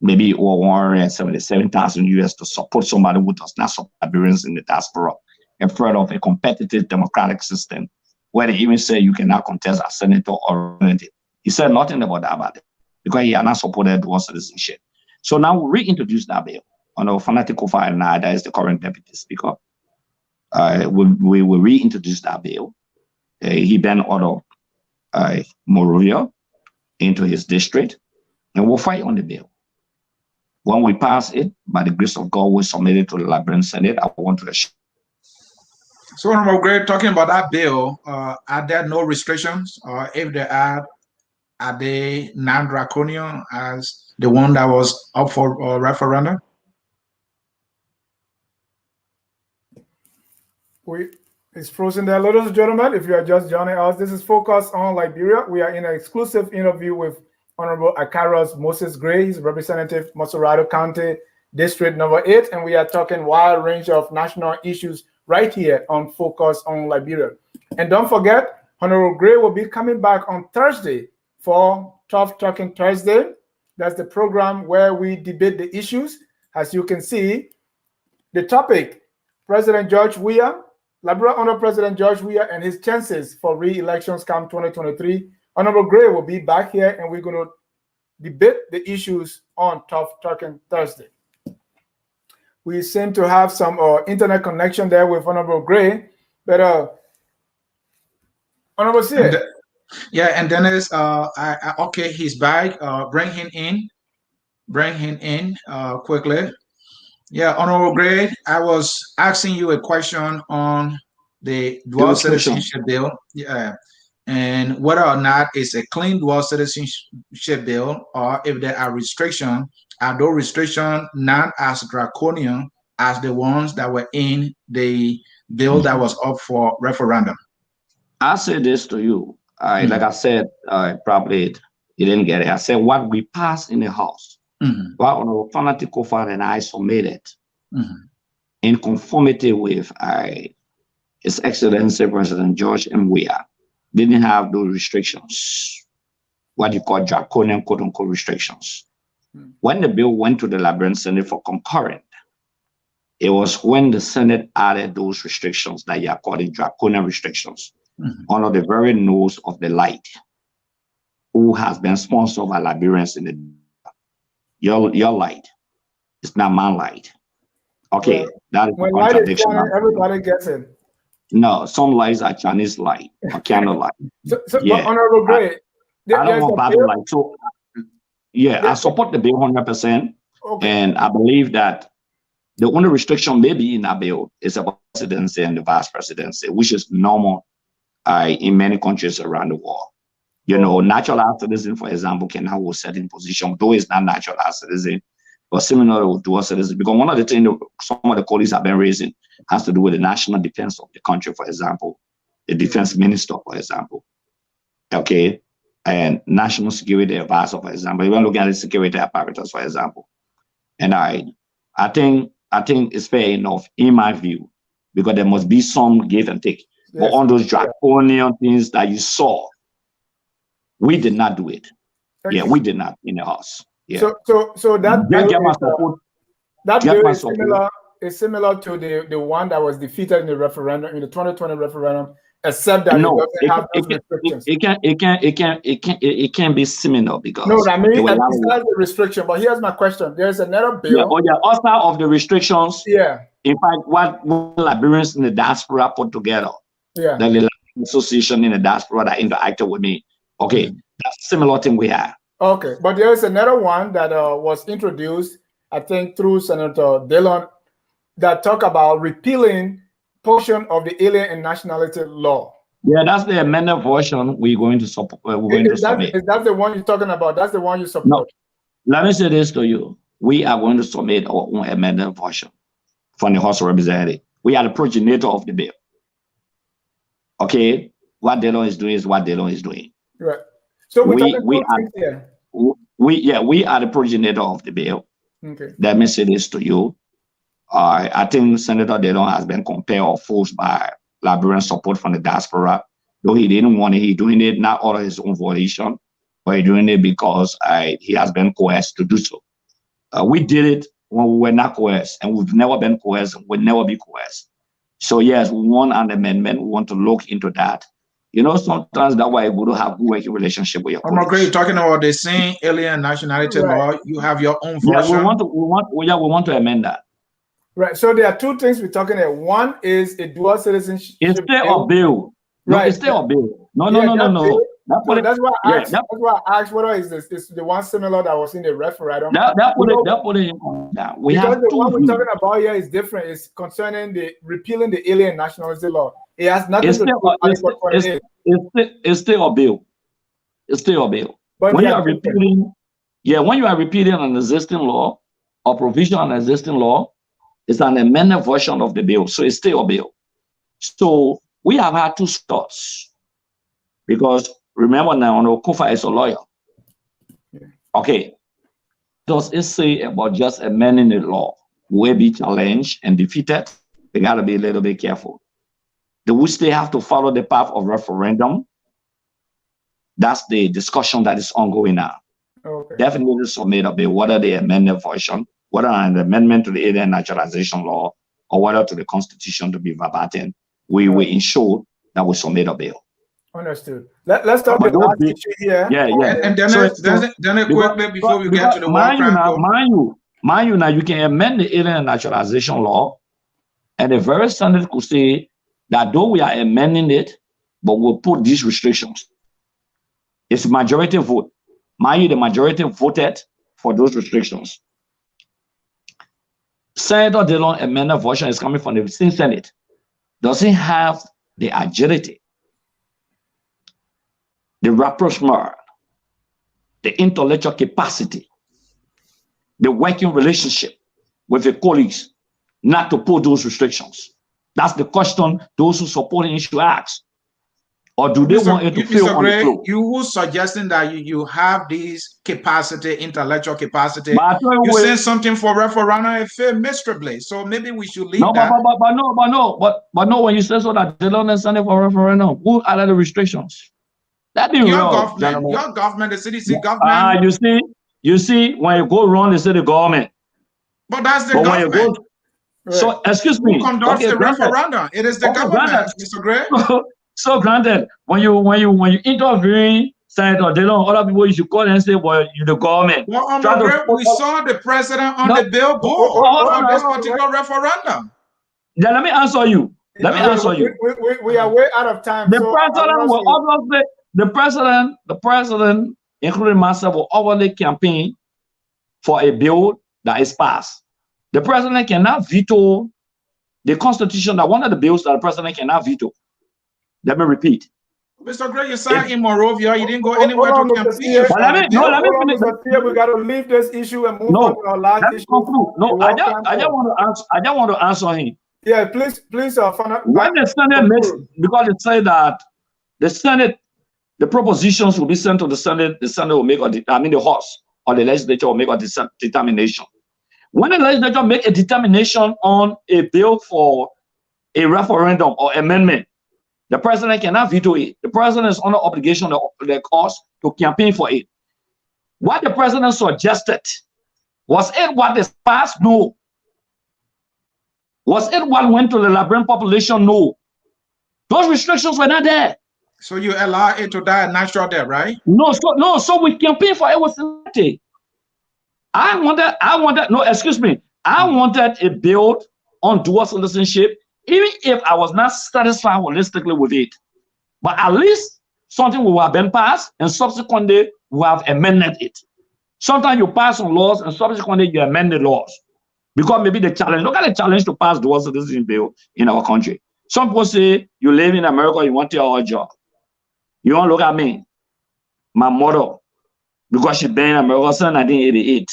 maybe over 177,000 US to support somebody who does not support Liberians in the diaspora in front of a competitive democratic system where they even say you cannot contest as senator or representative. He said nothing about that because he had not supported dual citizenship. So now we reintroduce that bill on a fanatical file now, that is the current deputy speaker. We will reintroduce that bill. He then ordered Morovia into his district, and we'll fight on the bill. When we pass it, by the grace of God, we submit it to the Liberian Senate. I want to assure. So, Honorable Gray, talking about that bill, are there no restrictions? Or if there are they non-draconian as the one that was up for referendum? It's frozen there, ladies and gentlemen. If you are just joining us, this is Focus on Liberia. We are in an exclusive interview with Honorable Acarous Moses Gray. He's Representative Montserrado County, District Number 8, and we are talking wide range of national issues right here on Focus on Liberia. And don't forget, Honorable Gray will be coming back on Thursday for Tough Talking Thursday. That's the program where we debate the issues. As you can see, the topic, President George Weah, Liberia under President George Weah and his chances for re-elections come 2023. Honorable Gray will be back here and we're going to debate the issues on Tough Talking Thursday. We seem to have some internet connection there with Honorable Gray, but Honorable Sia. Yeah, and Dennis, okay, he's back. Bring him in. Bring him in quickly. Yeah, Honorable Gray, I was asking you a question on the dual citizenship bill. Yeah, and whether or not it's a clean dual citizenship bill, or if there are restrictions, are those restrictions not as draconian as the ones that were in the bill that was up for referendum? I'll say this to you. Like I said, probably you didn't get it. I said what we passed in the House, what Honorable Fanatico Father and I submitted in conformity with His Excellency President George M. Weah, didn't have those restrictions, what you call draconian quote-unquote restrictions. When the bill went to the Liberian Senate for concurrent, it was when the Senate added those restrictions that you are calling draconian restrictions under the very nose of the light, who has been sponsored by Liberians in the your light. It's not my light. Okay, well, that is when a contradiction. Light is shining, everybody gets it. No, some lights are Chinese light or candle light. Yeah. Honorable Gray, I don't want battle light. So yeah, I support the bill 100%. Okay. And I believe that the only restriction maybe in that bill is about presidency and the vice presidency, which is normal in many countries around the world. You know, naturalized citizen, for example, can have a certain position, though it's not naturalized citizen, but similar with dual citizen. Because one of the things some of the colleagues have been raising has to do with the national defense of the country, for example, the defense minister, for example, okay, and national security advisor, for example. Even looking at the security apparatus, for example. And I think it's fair enough in my view, because there must be some give and take. Yes. But on those draconian things that you saw, we did not do it. Yeah, we did not in the House. Yeah. So that bill is similar to the one that was defeated in the referendum, in the 2020 referendum, except that it can't be similar because no, I mean besides the restriction. But here's my question: there's another bill. Yeah, or the author of the restrictions. Yeah. In fact, what Liberians in the diaspora put together. Yeah. The association in the diaspora that interacted with me. Okay, that's a similar thing we have. Okay, but there is another one that was introduced, I think, through Senator Dillon, that talk about repealing portion of the Alien and Nationality Law. Yeah, that's the amended version we're going to support. Is that the one you're talking about? That's the one you support? No. Let me say this to you. We are going to submit our own amended version from the House of Representatives. We are the progenitor of the bill. Okay, what Dillon is doing is what Dillon is doing. Right. So we are the progenitor of the bill. Okay. Let me say this to you. I think Senator Dillon has been compelled or forced by Liberian support from the diaspora. Though he didn't want it, he's doing it not out of his own volition, but he's doing it because he has been coerced to do so. We did it when we were not coerced, and we've never been coerced, we'll never be coerced. So yes, we want an amendment. We want to look into that. You know, sometimes that's why we don't have good working relationship with your colleagues. I'm agree. Talking about the same alien nationality law, you have your own version. Yeah, we want to amend that. Right. So there are two things we're talking about. One is a dual citizenship. It's still a bill. No, right. It's still a bill. No. So that's why I asked. That's why I asked whether is the one similar that was in the referendum. We because have the two one we're views. talking about here is different. It's concerning the repealing the alien nationality law. It has nothing It's to do still, with it's, Article 28. it's still a bill. It's still a bill. But When they you are are repealing, when you are repealing an existing law or provision on an existing law, it's an amended version of the bill. So it's still a bill. So we have had two thoughts. Because remember now, Kufa is a lawyer. Okay. Does it say about just amending the law will be challenged and defeated? They got to be a little bit careful. Do we still have to follow the path of referendum? That's the discussion that is ongoing now. Okay. Definitely submit a bill, whether the amended version, whether an amendment to the alien naturalization law, or whether to the Constitution to be verbatim. We will ensure that we submit a bill. Understood. Let's talk about the last issue here. And then quickly before we get to the war crime code. Mind you, now you can amend the alien naturalization law, and the very Senate could say that though we are amending it, but we'll put these restrictions. It's majority vote. Mind you, the majority voted for those restrictions. Senator Dillon amended version is coming from the same Senate. Doesn't have the agility, the rapprochement, the intellectual capacity, the working relationship with the colleagues not to put those restrictions. That's the question those who support it should ask. Or do they want it to feel on the floor? You were suggesting that you have this capacity, intellectual capacity. You said something for referendum, it failed miserably. So maybe we should leave that. But no, when you say so that they don't send it for referendum, who added the restrictions? That didn't your government, the CDC government. You see, when you go wrong, they say the government. But that's the government. So, excuse me. Who conducts the referendum? It is the government, Mr. Gray. So granted, when you intervene, Senator Dillon, other people you should call and say, well, you're the government. Well, we saw the president on the billboard for this particular referendum. Then let me answer you. We are way out of time. The president, including myself, will overlay campaign for a bill that is passed. The president cannot veto the Constitution. That one of the bills that the president cannot veto. Let me repeat. Mr. Gray, you signed in Monrovia. You didn't go anywhere to campaign. Let me finish. We got to leave this issue and move on to our last issue. No, I just want to answer him. Yeah, please. When the Senate makes, because it said that the Senate, the propositions will be sent to the Senate will make the House or the legislature will make a determination. When the legislature make a determination on a bill for a referendum or amendment, the president cannot veto it. The president is under obligation of the cause to campaign for it. What the president suggested, was it what the passed? No. Was it what went to the Liberian population? No. Those restrictions were not there. So you allow it to die a natural death, right? No, so we campaign for it was selected. I wanted a bill on dual citizenship, even if I was not satisfied holistically with it. But at least something will have been passed and subsequently we have amended it. Sometimes you pass on laws and subsequently you amend the laws. Because maybe the challenge, look at the challenge to pass dual citizenship bill in our country. Some people say you live in America, you want your job. You don't look at me. My mother, because she been in America since 1988.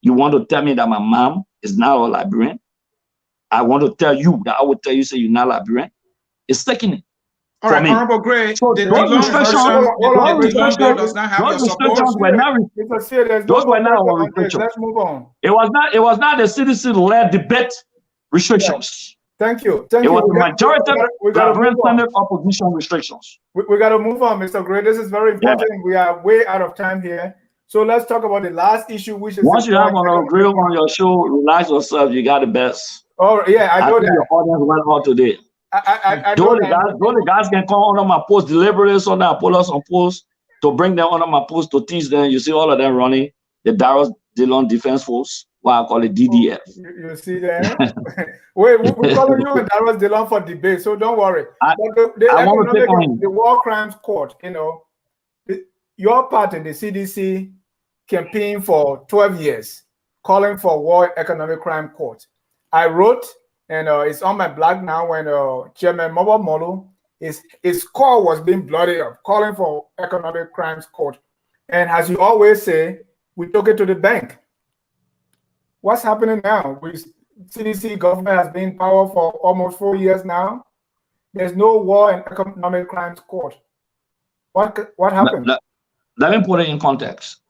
You want to tell me that my mom is not a Liberian? I want to tell you that I would tell you, say you're not Liberian. It's sickening. All right, Honorable Gray, so the does not have your support. Those were not our restrictions. Let's move on. It was not the CDC-led debate restrictions. Thank you. It was the majority of standard opposition restrictions. We got to move on, Mr. Gray. This is very important. Yeah. We are way out of time here. So let's talk about the last issue, which is once you have Honorable Gray on your show, relax yourself. You got the best. Oh yeah, I know that. Your audience went out today. The guys can come under my post deliberately, so now pull us on post to bring them under my post to teach them. You see all of them running the Acarous Dillon Defense Force, what I call it DDF. You see that? Wait, we calling you and Acarous Dillon for debate, so don't worry. I want to take on him. The War Crimes Court, you know, your party, the CDC, campaigned for 12 years, calling for World Economic Crime Court. I wrote, and it's on my blog now, when Chairman Mobile Molu, his call was being blooded up, calling for Economic Crimes Court. And as you always say, we took it to the bank. What's happening now? CDC government has been in power for almost 4 years now. There's no War and Economic Crimes Court. What happened? Let me put it in context.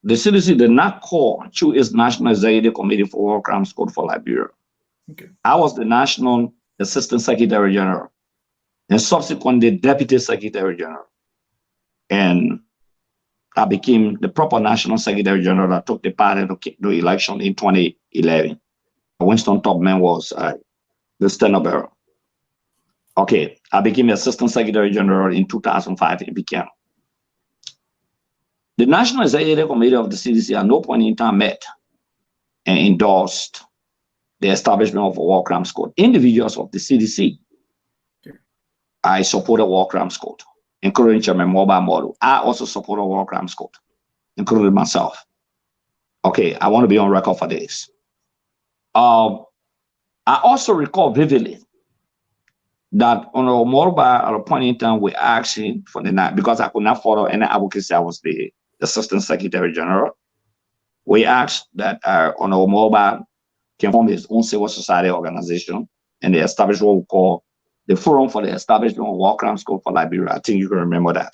The CDC did not call to its National Executive Committee for War Crimes Code for Liberia. Okay. I was the National Assistant Secretary General and subsequently Deputy Secretary General. And I became the proper National Secretary General that took the party to the election in 2011. Winston Tubman was the stenographer. Okay, I became Assistant Secretary General in 2005 in Buchanan. The National Executive Committee of the CDC at no point in time met and endorsed the establishment of a War Crimes Code. Individuals of the CDC, I supported War Crimes Code, including Chairman Mobile Model. I also supported War Crimes Code, including myself. Okay, I want to be on record for this. I also recall vividly that on a mobile at a point in time, we asked him for the night, because I could not follow any advocacy. I was the Assistant Secretary General. We asked that on a mobile can form his own civil society organization and they established what we call the Forum for the Establishment of War Crimes Code for Liberia. I think you can remember that.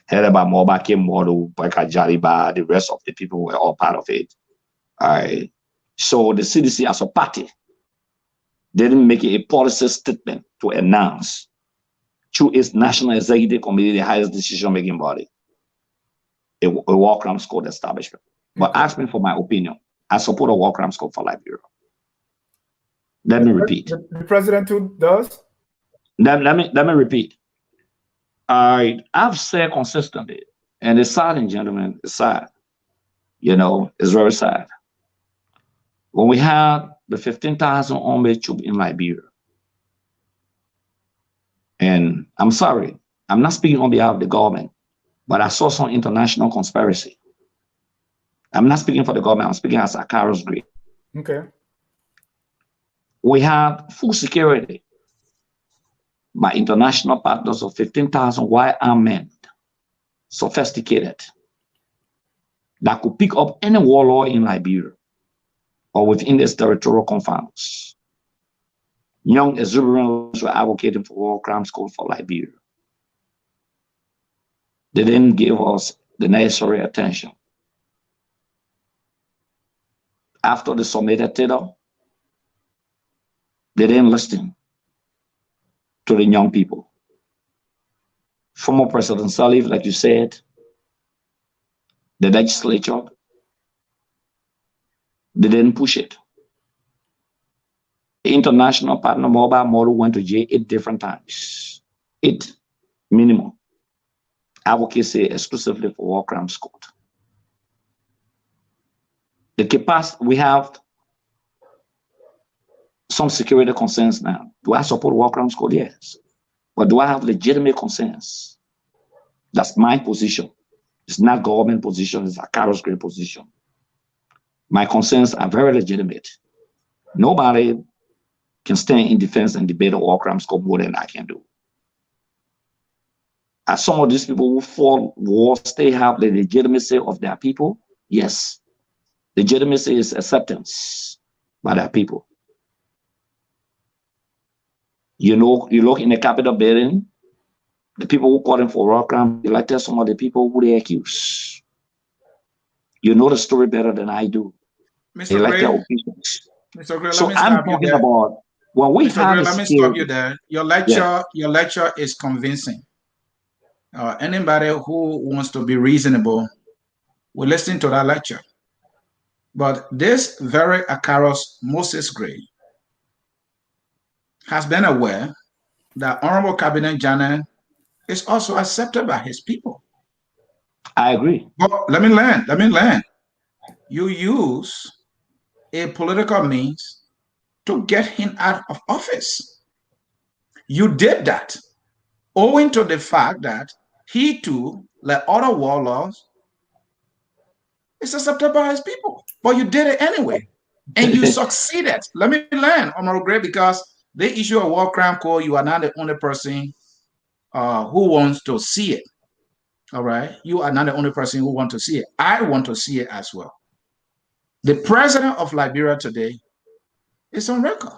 Headed by Mobile Kim Model, Baka Jariba, the rest of the people were all part of it. So the CDC as a party didn't make a policy statement to announce to its National Executive Committee, the highest decision-making body, a War Crimes Code establishment. But ask me for my opinion. I support a War Crimes Code for Liberia. Let me repeat. The president too does? Let me repeat. I've said consistently, and it's sad, gentlemen, it's sad. You know, it's very sad. When we had the 15,000 army troops in Liberia, and I'm sorry, I'm not speaking on behalf of the government, but I saw some international conspiracy. I'm not speaking for the government, I'm speaking as Acarous Gray. Okay. We had full security by international partners of 15,000 white armed men, sophisticated, that could pick up any warlord in Liberia or within its territorial confines. Young exuberants were advocating for War Crimes Code for Liberia. They didn't give us the necessary attention. After the submitted title, they didn't listen to the young people. Former President Salif, like you said, the legislature, they didn't push it. The international partner mobile model went to jail 8 different times. 8 minimum. Advocacy exclusively for War Crimes Code. The capacity, we have some security concerns now. Do I support War Crimes Code? Yes. But do I have legitimate concerns? That's my position. It's not government position, it's a Acarous Gray position. My concerns are very legitimate. Nobody can stand in defense and debate a War Crimes Code more than I can do. Are some of these people who fought wars, they have the legitimacy of their people? Yes. Legitimacy is acceptance by their people. You know, you look in the Capitol building, the people who called them for war crime elected some of the people who they accuse. You know the story better than I do. Mr. Gray, Mr. Gray, so I'm talking about when we have. Let me stop you there. Your lecture is convincing. Anybody who wants to be reasonable will listen to that lecture. But this very Acarous Moses Gray has been aware that Honorable Cabinet Janet is also accepted by his people. I agree. But let me learn. You use a political means to get him out of office. You did that owing to the fact that he too, like other warlords, is accepted by his people. But you did it anyway. And you succeeded. Let me learn, Honorable Gray, because they issue a war crime code. You are not the only person who wants to see it. All right. You are not the only person who wants to see it. I want to see it as well. The president of Liberia today is on record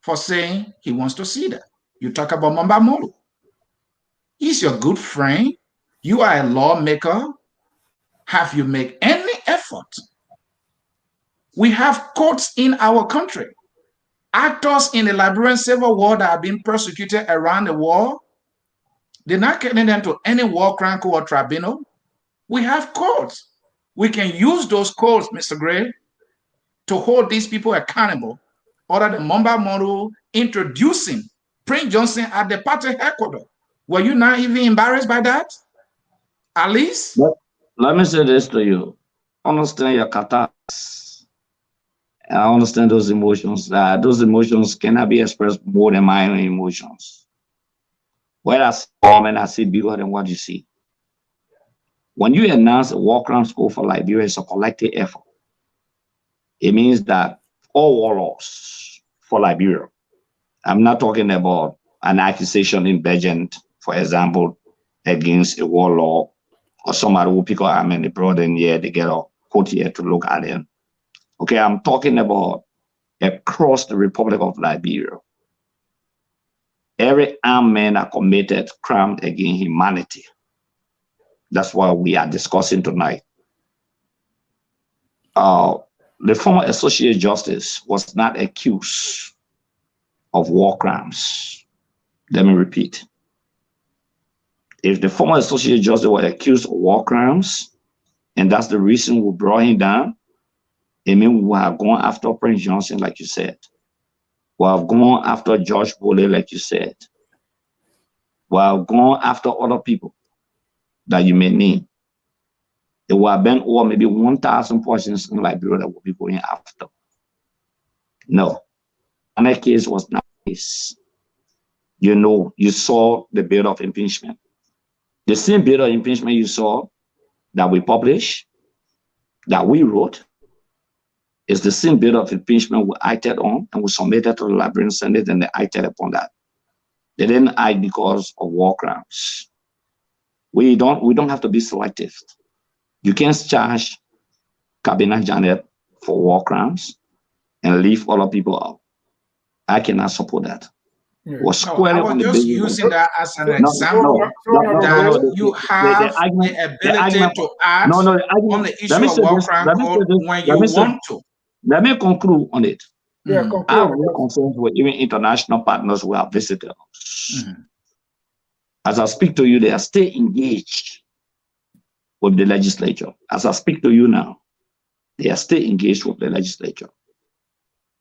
for saying he wants to see that. You talk about Mamba Molu. He's your good friend. You are a lawmaker. Have you made any effort? We have courts in our country. Actors in the Liberian Civil War that have been persecuted around the world, they're not getting them to any war crime court or tribunal. We have courts. We can use those courts, Mr. Gray, to hold these people accountable. Other than Mamba Molu introducing Prince Johnson at the party headquarters. Were you not even embarrassed by that? At least? Let me say this to you. Understand your catharsis. And I understand those emotions. Those emotions cannot be expressed more than my own emotions. When I see woman, I see bigger than what you see. When you announce a war crime school for Liberia, it's a collective effort. It means that all warlords for Liberia, I'm not talking about an accusation in Belgium, for example, against a warlord or somebody who pick up arm and they brought in here, they get a court here to look at them. Okay, I'm talking about across the Republic of Liberia. Every armed man that committed crime against humanity. That's what we are discussing tonight. The former Associate Justice was not accused of war crimes. Let me repeat. If the former Associate Justice was accused of war crimes, and that's the reason we brought him down, it means we have gone after Prince Johnson, like you said. We have gone after George Boley, like you said. We have gone after other people that you may name. There will have been over maybe 1,000 persons in Liberia that will be going after. No. And that case was not the case. You know, you saw the bill of impeachment. The same bill of impeachment you saw that we published, that we wrote, is the same bill of impeachment we acted on and we submitted to the Liberian Senate and they acted upon that. They didn't act because of war crimes. We don't have to be selective. You can't charge Cabinet Janet for war crimes and leave other people out. I cannot support that. Yeah. I was just using that as an example that you have the ability to act on the issue of war crime code when you want to. Let me conclude on it. Yeah, I have no concerns with even international partners who have visited us. As I speak to you, they are still engaged with the legislature. As I speak to you now, they are still engaged with the legislature.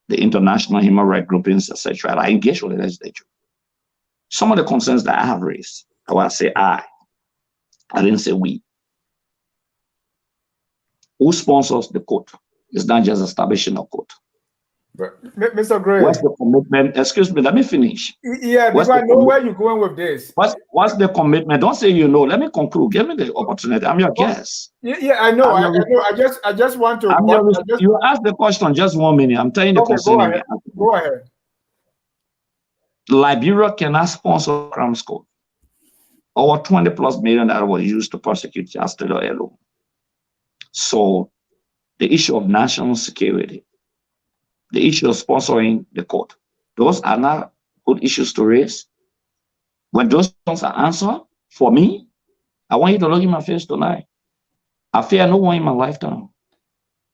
The international human rights groupings, etc., are engaged with the legislature. Some of the concerns that I have raised, I will say I didn't say we. Who sponsors the court? It's not just establishing a court. But, Mr. Gray. What's the commitment? Excuse me, let me finish. Yeah, because I know where you're going with this. What's the commitment? Don't say you know. Let me conclude. Give me the opportunity. I'm your guest. Yeah, I know. I know. I just want to. You asked the question just 1 minute. I'm telling you the concern. Go ahead. Liberia cannot sponsor crime squad. Over 20+ million that was used to prosecute justice alone. So the issue of national security, the issue of sponsoring the court, those are not good issues to raise. When those questions are answered, for me, I want you to look in my face tonight. I fear no one in my lifetime.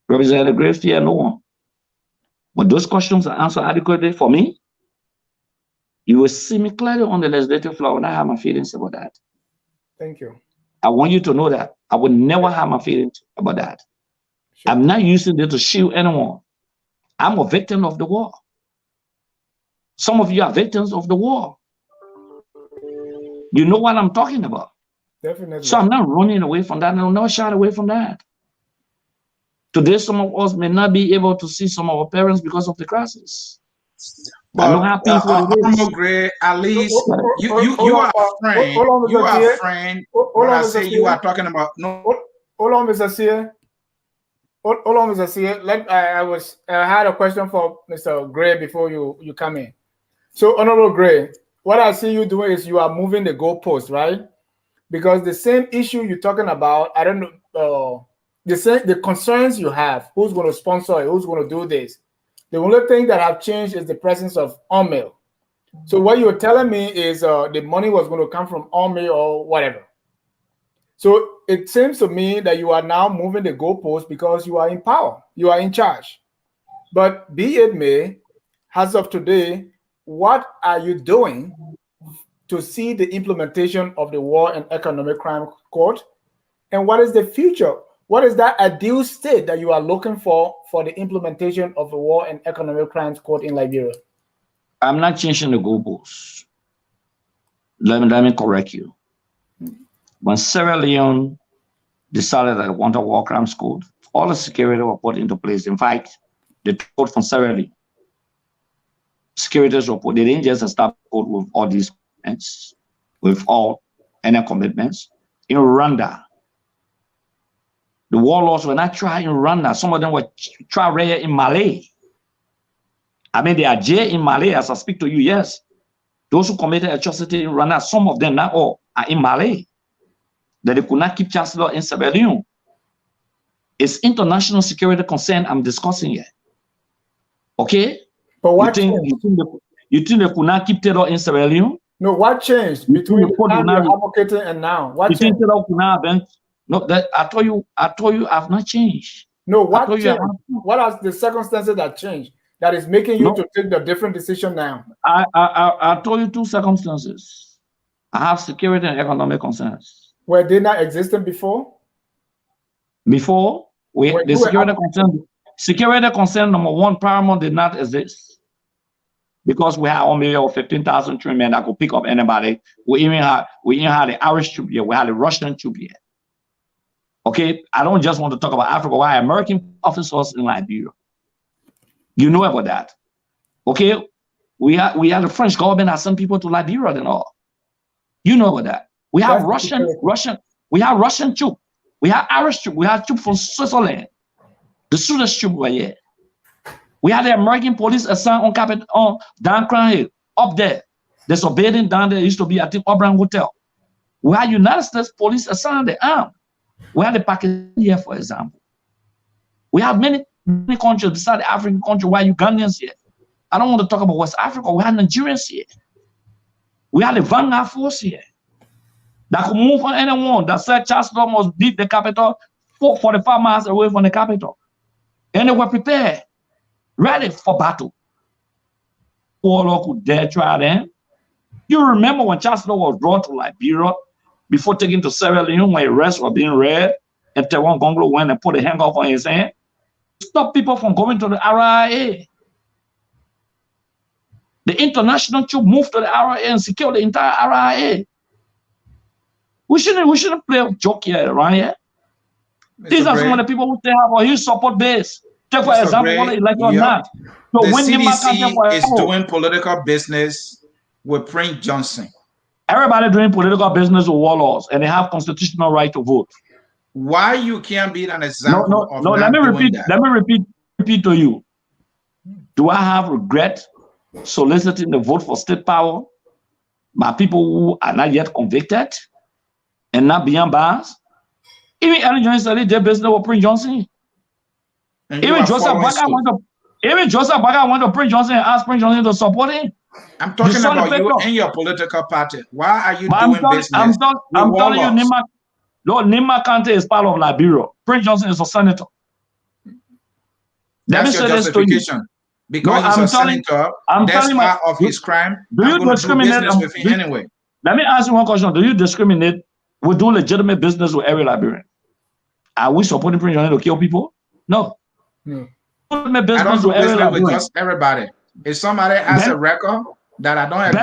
Representative Gray, fear no one. When those questions are answered adequately for me, you will see me clearly on the legislative floor when I have my feelings about that. Thank you. I want you to know that. I would never have my feelings about that. Sure. I'm not using it to shield anyone. I'm a victim of the war. Some of you are victims of the war. You know what I'm talking about. Definitely. So I'm not running away from that. I'll never shy away from that. Today, some of us may not be able to see some of our parents because of the crisis. But know how painful it is. Honorable Gray, at least you are a friend. Hold You on, are Mr. a friend. Hold When I on, say Mr. you Sear. are talking about no. Hold on, Mr. Sear. Hold on, Mr. Sear. I had a question for Mr. Gray before you come in. So, Honorable Gray, what I see you doing is you are moving the goalpost, right? Because the same issue you're talking about, I don't know, the concerns you have, who's going to sponsor it, who's going to do this. The only thing that have changed is the presence of OMIL. So what you're telling me is the money was going to come from OMIL or whatever. So it seems to me that you are now moving the goalpost because you are in power, you are in charge. But be it may, as of today, what are you doing to see the implementation of the War and Economic Crime Court? And what is the future? What is that ideal state that you are looking for the implementation of the War and Economic Crimes Court in Liberia? I'm not changing the goalposts. Let me correct you. When Sierra Leone decided that they want a war crimes code, all the security were put into place. In fact, the code from Sierra Leone, securities report, they didn't just establish code with all these commitments, with all any commitments. In Rwanda, the warlords were not tried in Rwanda. Some of them were tried right in Malay. I mean, they are jailed in Malay as I speak to you, yes. Those who committed atrocity in Rwanda, some of them, not all, are in Malay. That they could not keep Chancellor in Sierra Leone. It's international security concern I'm discussing here. Okay? But what you think they could not keep Taylor in Sierra Leone? No, what changed between the time you're advocating and now? What changed? No, that I told you I've not changed. No, what changed? What are the circumstances that changed that is making you to take the different decision now? I told you two circumstances. I have security and economic concerns. Were they not existing before? Before, security concern number one, paramount did not exist. Because we had only 15,000 training that could pick up anybody. We even had the Irish troop here, we had the Russian troop here. Okay, I don't just want to talk about Africa, we had American officers in Liberia. You know about that. Okay, we had the French government that sent people to Liberia and all. You know about that. We have Russian, we have Russian troop, we have Irish troop, we have troop from Switzerland. The Swedish troop were here. We had the American police assigned on down Crown Hill, up there. There's a building down there, used to be at the Auburn Hotel. We had United States police assigned the arm. We had the Pakistan here, for example. We have many countries besides the African country, we have Ugandans here. I don't want to talk about West Africa, we had Nigerians here. We had the Vanguard force here. That could move on anyone that said Chancellor must leave the capital 45 miles away from the capital. And they were prepared, ready for battle. Warlord could dare try them. You remember when Chancellor was brought to Liberia before taking to Sierra Leone when arrests were being read and Tewan Gonglo went and put a handcuff on his hand? Stop people from going to the RIA. The international troop moved to the RIA and secured the entire RIA. We shouldn't play a joke here, around here. These are some of the people who say have a huge support base. Take for example, whether you like it or not. So the when CDC is doing political business with Prince Johnson. Everybody doing political business with warlords, and they have constitutional right to vote. Why you can't be an example of no, not doing that? Let me repeat to you. Do I have regret soliciting the vote for state power by people who are not yet convicted and not beyond bars? Even Ellen Johnson said their business with Prince Johnson. Even Joseph Baga went to Prince Johnson and asked Prince Johnson to support him. I'm talking about you and your political party. Why are you doing business? I'm telling you, Nima Kante is part of Liberia. Prince Johnson is a senator. That's your justification. Because he's a senator, that's part of his crime. Do you discriminate with him anyway? Let me ask you one question. Do you discriminate? We do legitimate business with every Liberian. Are we supporting Prince Johnson to kill people? No. I don't do business with just everybody. If somebody has a record that I don't agree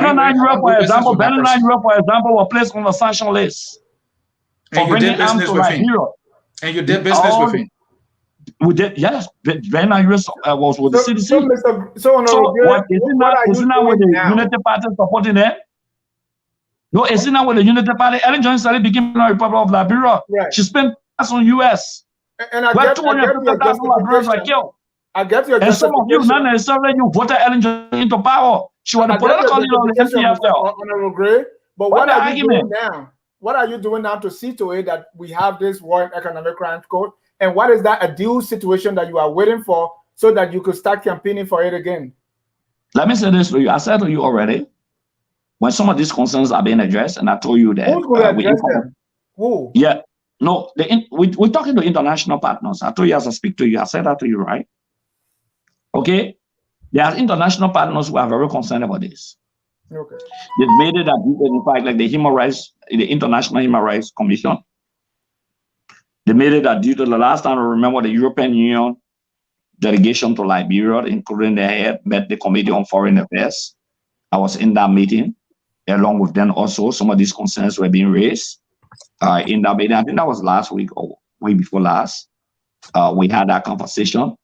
with, Ben Nigeria, for example, was placed on the sanction list. And you did business with him. And you did business with him. We did, yes. When I was with the CDC. So, Honorable Gray, what is it what are you now with doing the now? Unity Party supporting them? No, is it now with the Unity Party? Ellen Johnson Sirleaf became the Republic of Liberia. Right. She spent on US. And I Where get your 250,000 Liberians were justification. killed. I get your And some of you, justification. not necessarily you voted Ellen Johnson into power. She was the I get your political leader of the justification, MPFL. Honorable Gray. But What what the are you doing argument? now? What are you doing now to see to it that we have this War Economic Crimes Code? And what is that a due situation that you are waiting for so that you could start campaigning for it again? Let me say this to you. I said to you already, when some of these concerns are being addressed, and I told you that. Who's going to address them? Who? Yeah. No, we're talking to international partners. I told you as I speak to you, I said that to you, right? Okay? There are international partners who are very concerned about this. Okay. They've made it that, in fact, like the International Human Rights Commission, they made it that due to the last time I remember the European Union delegation to Liberia, including the head, met the Committee on Foreign Affairs. I was in that meeting. Along with them also, some of these concerns were being raised in that meeting. I think that was last week or week before last. We had that conversation.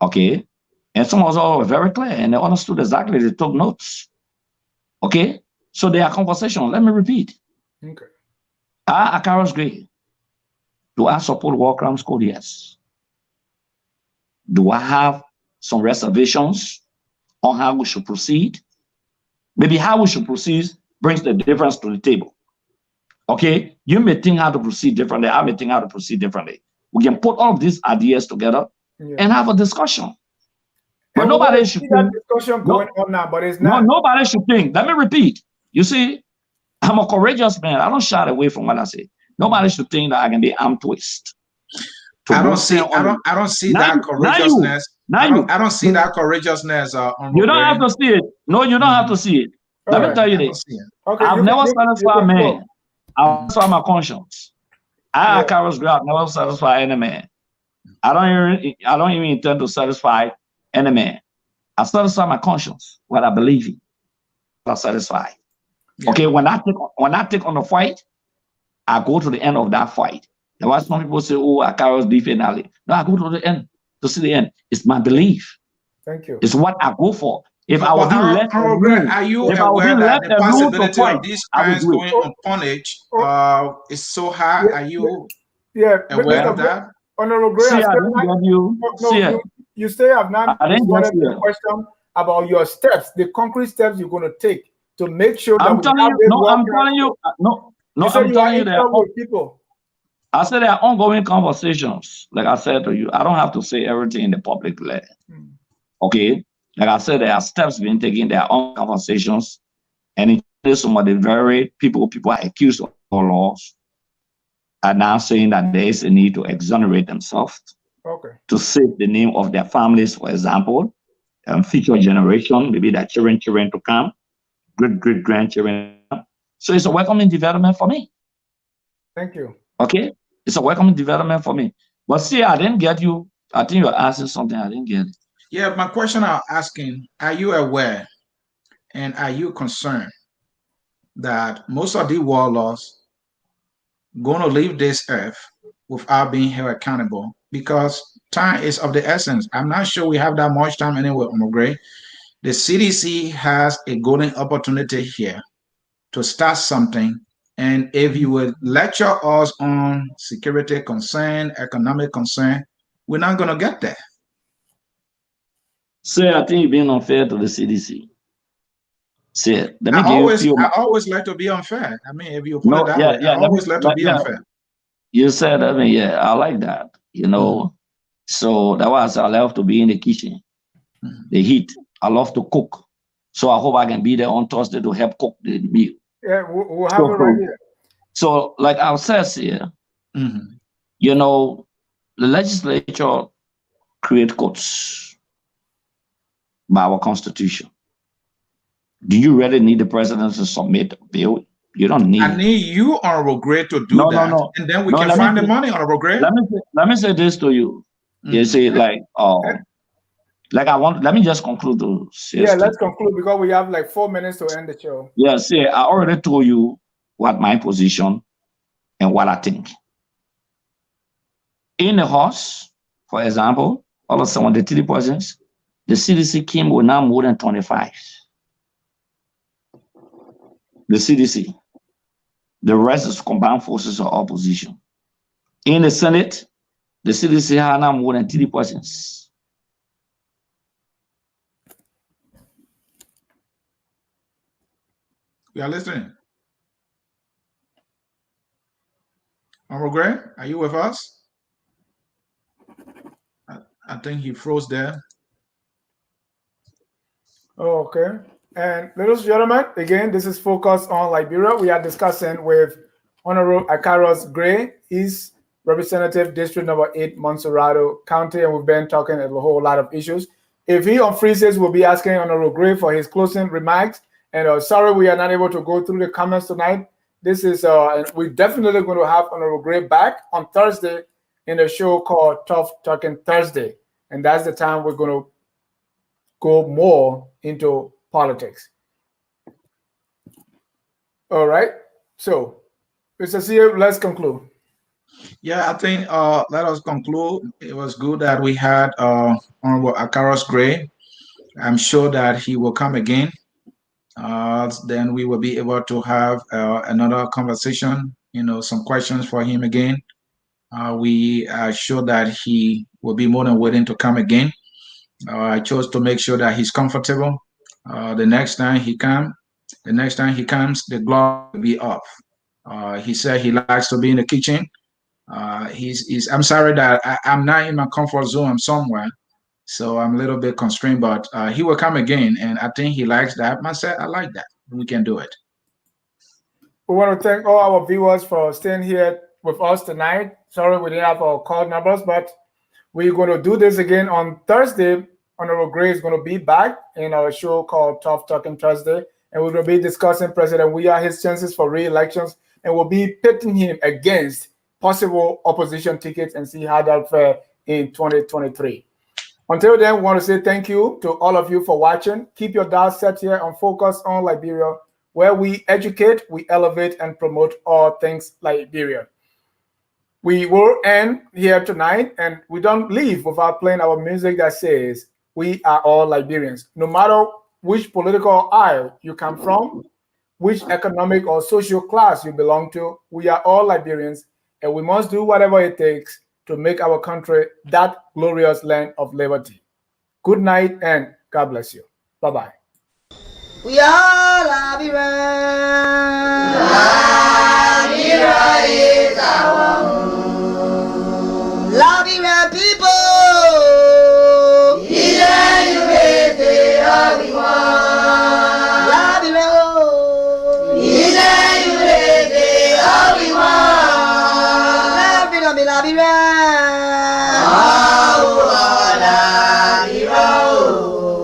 Okay. And some of us were very clear and they understood exactly, they took notes. Okay. So there are conversations. Let me repeat. Okay. Acarous Gray, do I support War Crimes Code? Yes. Do I have some reservations on how we should proceed? Maybe how we should proceed brings the difference to the table. Okay? You may think how to proceed differently. I may think how to proceed differently. We can put all of these ideas together and have a discussion. But nobody should think that discussion going on now, but it's not. No, nobody should think. Let me repeat. You see, I'm a courageous man. I don't shy away from what I say. Nobody should think that I can be arm twist. I don't see that courageousness. I don't see that courageousness. You don't have to see it. No, you don't have to see it. Let me tell you this. Okay, I've never satisfied man. I've satisfied my conscience. Acarous Gray, I've never satisfied any man. I don't even intend to satisfy any man. I satisfy my conscience, what I believe in. I'm satisfied. Yeah. Okay, when I take on the fight, I go to the end of that fight. There was some people say, "Oh, Acarous defended." No, I go to the end to see the end. It's my belief. Thank you. It's what I go for. If I was left alone, are you aware that the possibility of these crimes going unpunished is so high? Are you aware of that? Honorable Gray, you say I've not responded to the question about your steps, the concrete steps you're going to take to make sure that I'm telling you people. I said there are ongoing conversations. Like I said to you, I don't have to say everything in the public land. Okay? Like I said, there are steps being taken, there are own conversations, and some of the very people are accused of laws are now saying that there is a need to exonerate themselves to save the name of their families, for example, and future generation, maybe their children to come, great-grandchildren. So it's a welcoming development for me. Thank you. Okay? It's a welcoming development for me. But see, I didn't get you. I think you're asking something. I didn't get it. Yeah, my question I'm asking, are you aware and are you concerned that most of the warlords going to leave this earth without being held accountable? Because time is of the essence. I'm not sure we have that much time anyway, Gray. The CDC has a golden opportunity here to start something. And if you would lecture us on security concern, economic concern, we're not going to get there. Sir, I think you're being unfair to the CDC. Sir, I always like to be unfair. I mean, if you put it that way, I always like to be unfair. You said, I mean, yeah, I like that, you know. So that was, I love to be in the kitchen, the heat. I love to cook. So I hope I can be there on Thursday to help cook the meal. Yeah, we'll have it right here. So, like I said here, you know, the legislature create codes by our constitution. Do you really need the president to submit a bill? You don't need. I need you, Honorable Gray, to do that, and then we can find the money, Honorable Gray. Let me say this to you. You see, like let me just conclude. Let's conclude because we have like 4 minutes to end the show. Yeah, see, I already told you what my position and what I think. In the House, For example, all of a sudden, the 3 persons, the CDC came with now more than 25. The CDC. The rest is combined forces of opposition. In the Senate, the CDC had now more than 3 persons. We are listening. Honorable Gray, are you with us? I think he froze there. Okay. And ladies and gentlemen, again, this is Focus on Liberia. We are discussing with Honorable Acarous Gray. He's Representative District Number 8, Montserrado County, and we've been talking a whole lot of issues. If he unfreezes, we'll be asking Honorable Gray for his closing remarks. And sorry, we are not able to go through the comments tonight. This is, we're definitely going to have Honorable Gray back on Thursday in a show called Tough Talking Thursday. And that's the time we're going to go more into politics. All right. So, Mr. CEO, let's conclude. Yeah, I think let us conclude. It was good that we had Honorable Acarous Gray. I'm sure that he will come again. Then we will be able to have another conversation, some questions for him again. We are sure that he will be more than willing to come again. I chose to make sure that he's comfortable. The next time he comes, the glove will be off. He said he likes to be in the kitchen. I'm sorry that I'm not in my comfort zone. I'm somewhere, so I'm a little bit constrained. But he will come again, and I think he likes that. Myself, I like that. We can do it. We want to thank all our viewers for staying here with us tonight. Sorry we didn't have our call numbers, but we're going to do this again on Thursday. Honorable Gray is going to be back in our show called Tough Talking Thursday, and we're going to be discussing President Weah, his chances for re-elections, and we'll be pitting him against possible opposition tickets and see how that fare in 2023. Until then, we want to say thank you to all of you for watching. Keep your dial set here on Focus on Liberia, where we educate, we elevate, and promote all things Liberia. We will end here tonight, and we don't leave without playing our music that says, we are all Liberians. No matter which political aisle you come from, which economic or social class you belong to, we are all Liberians, and we must do whatever it takes to make our country that glorious land of liberty. Good night, and God bless you. Bye-bye. We are Liberians.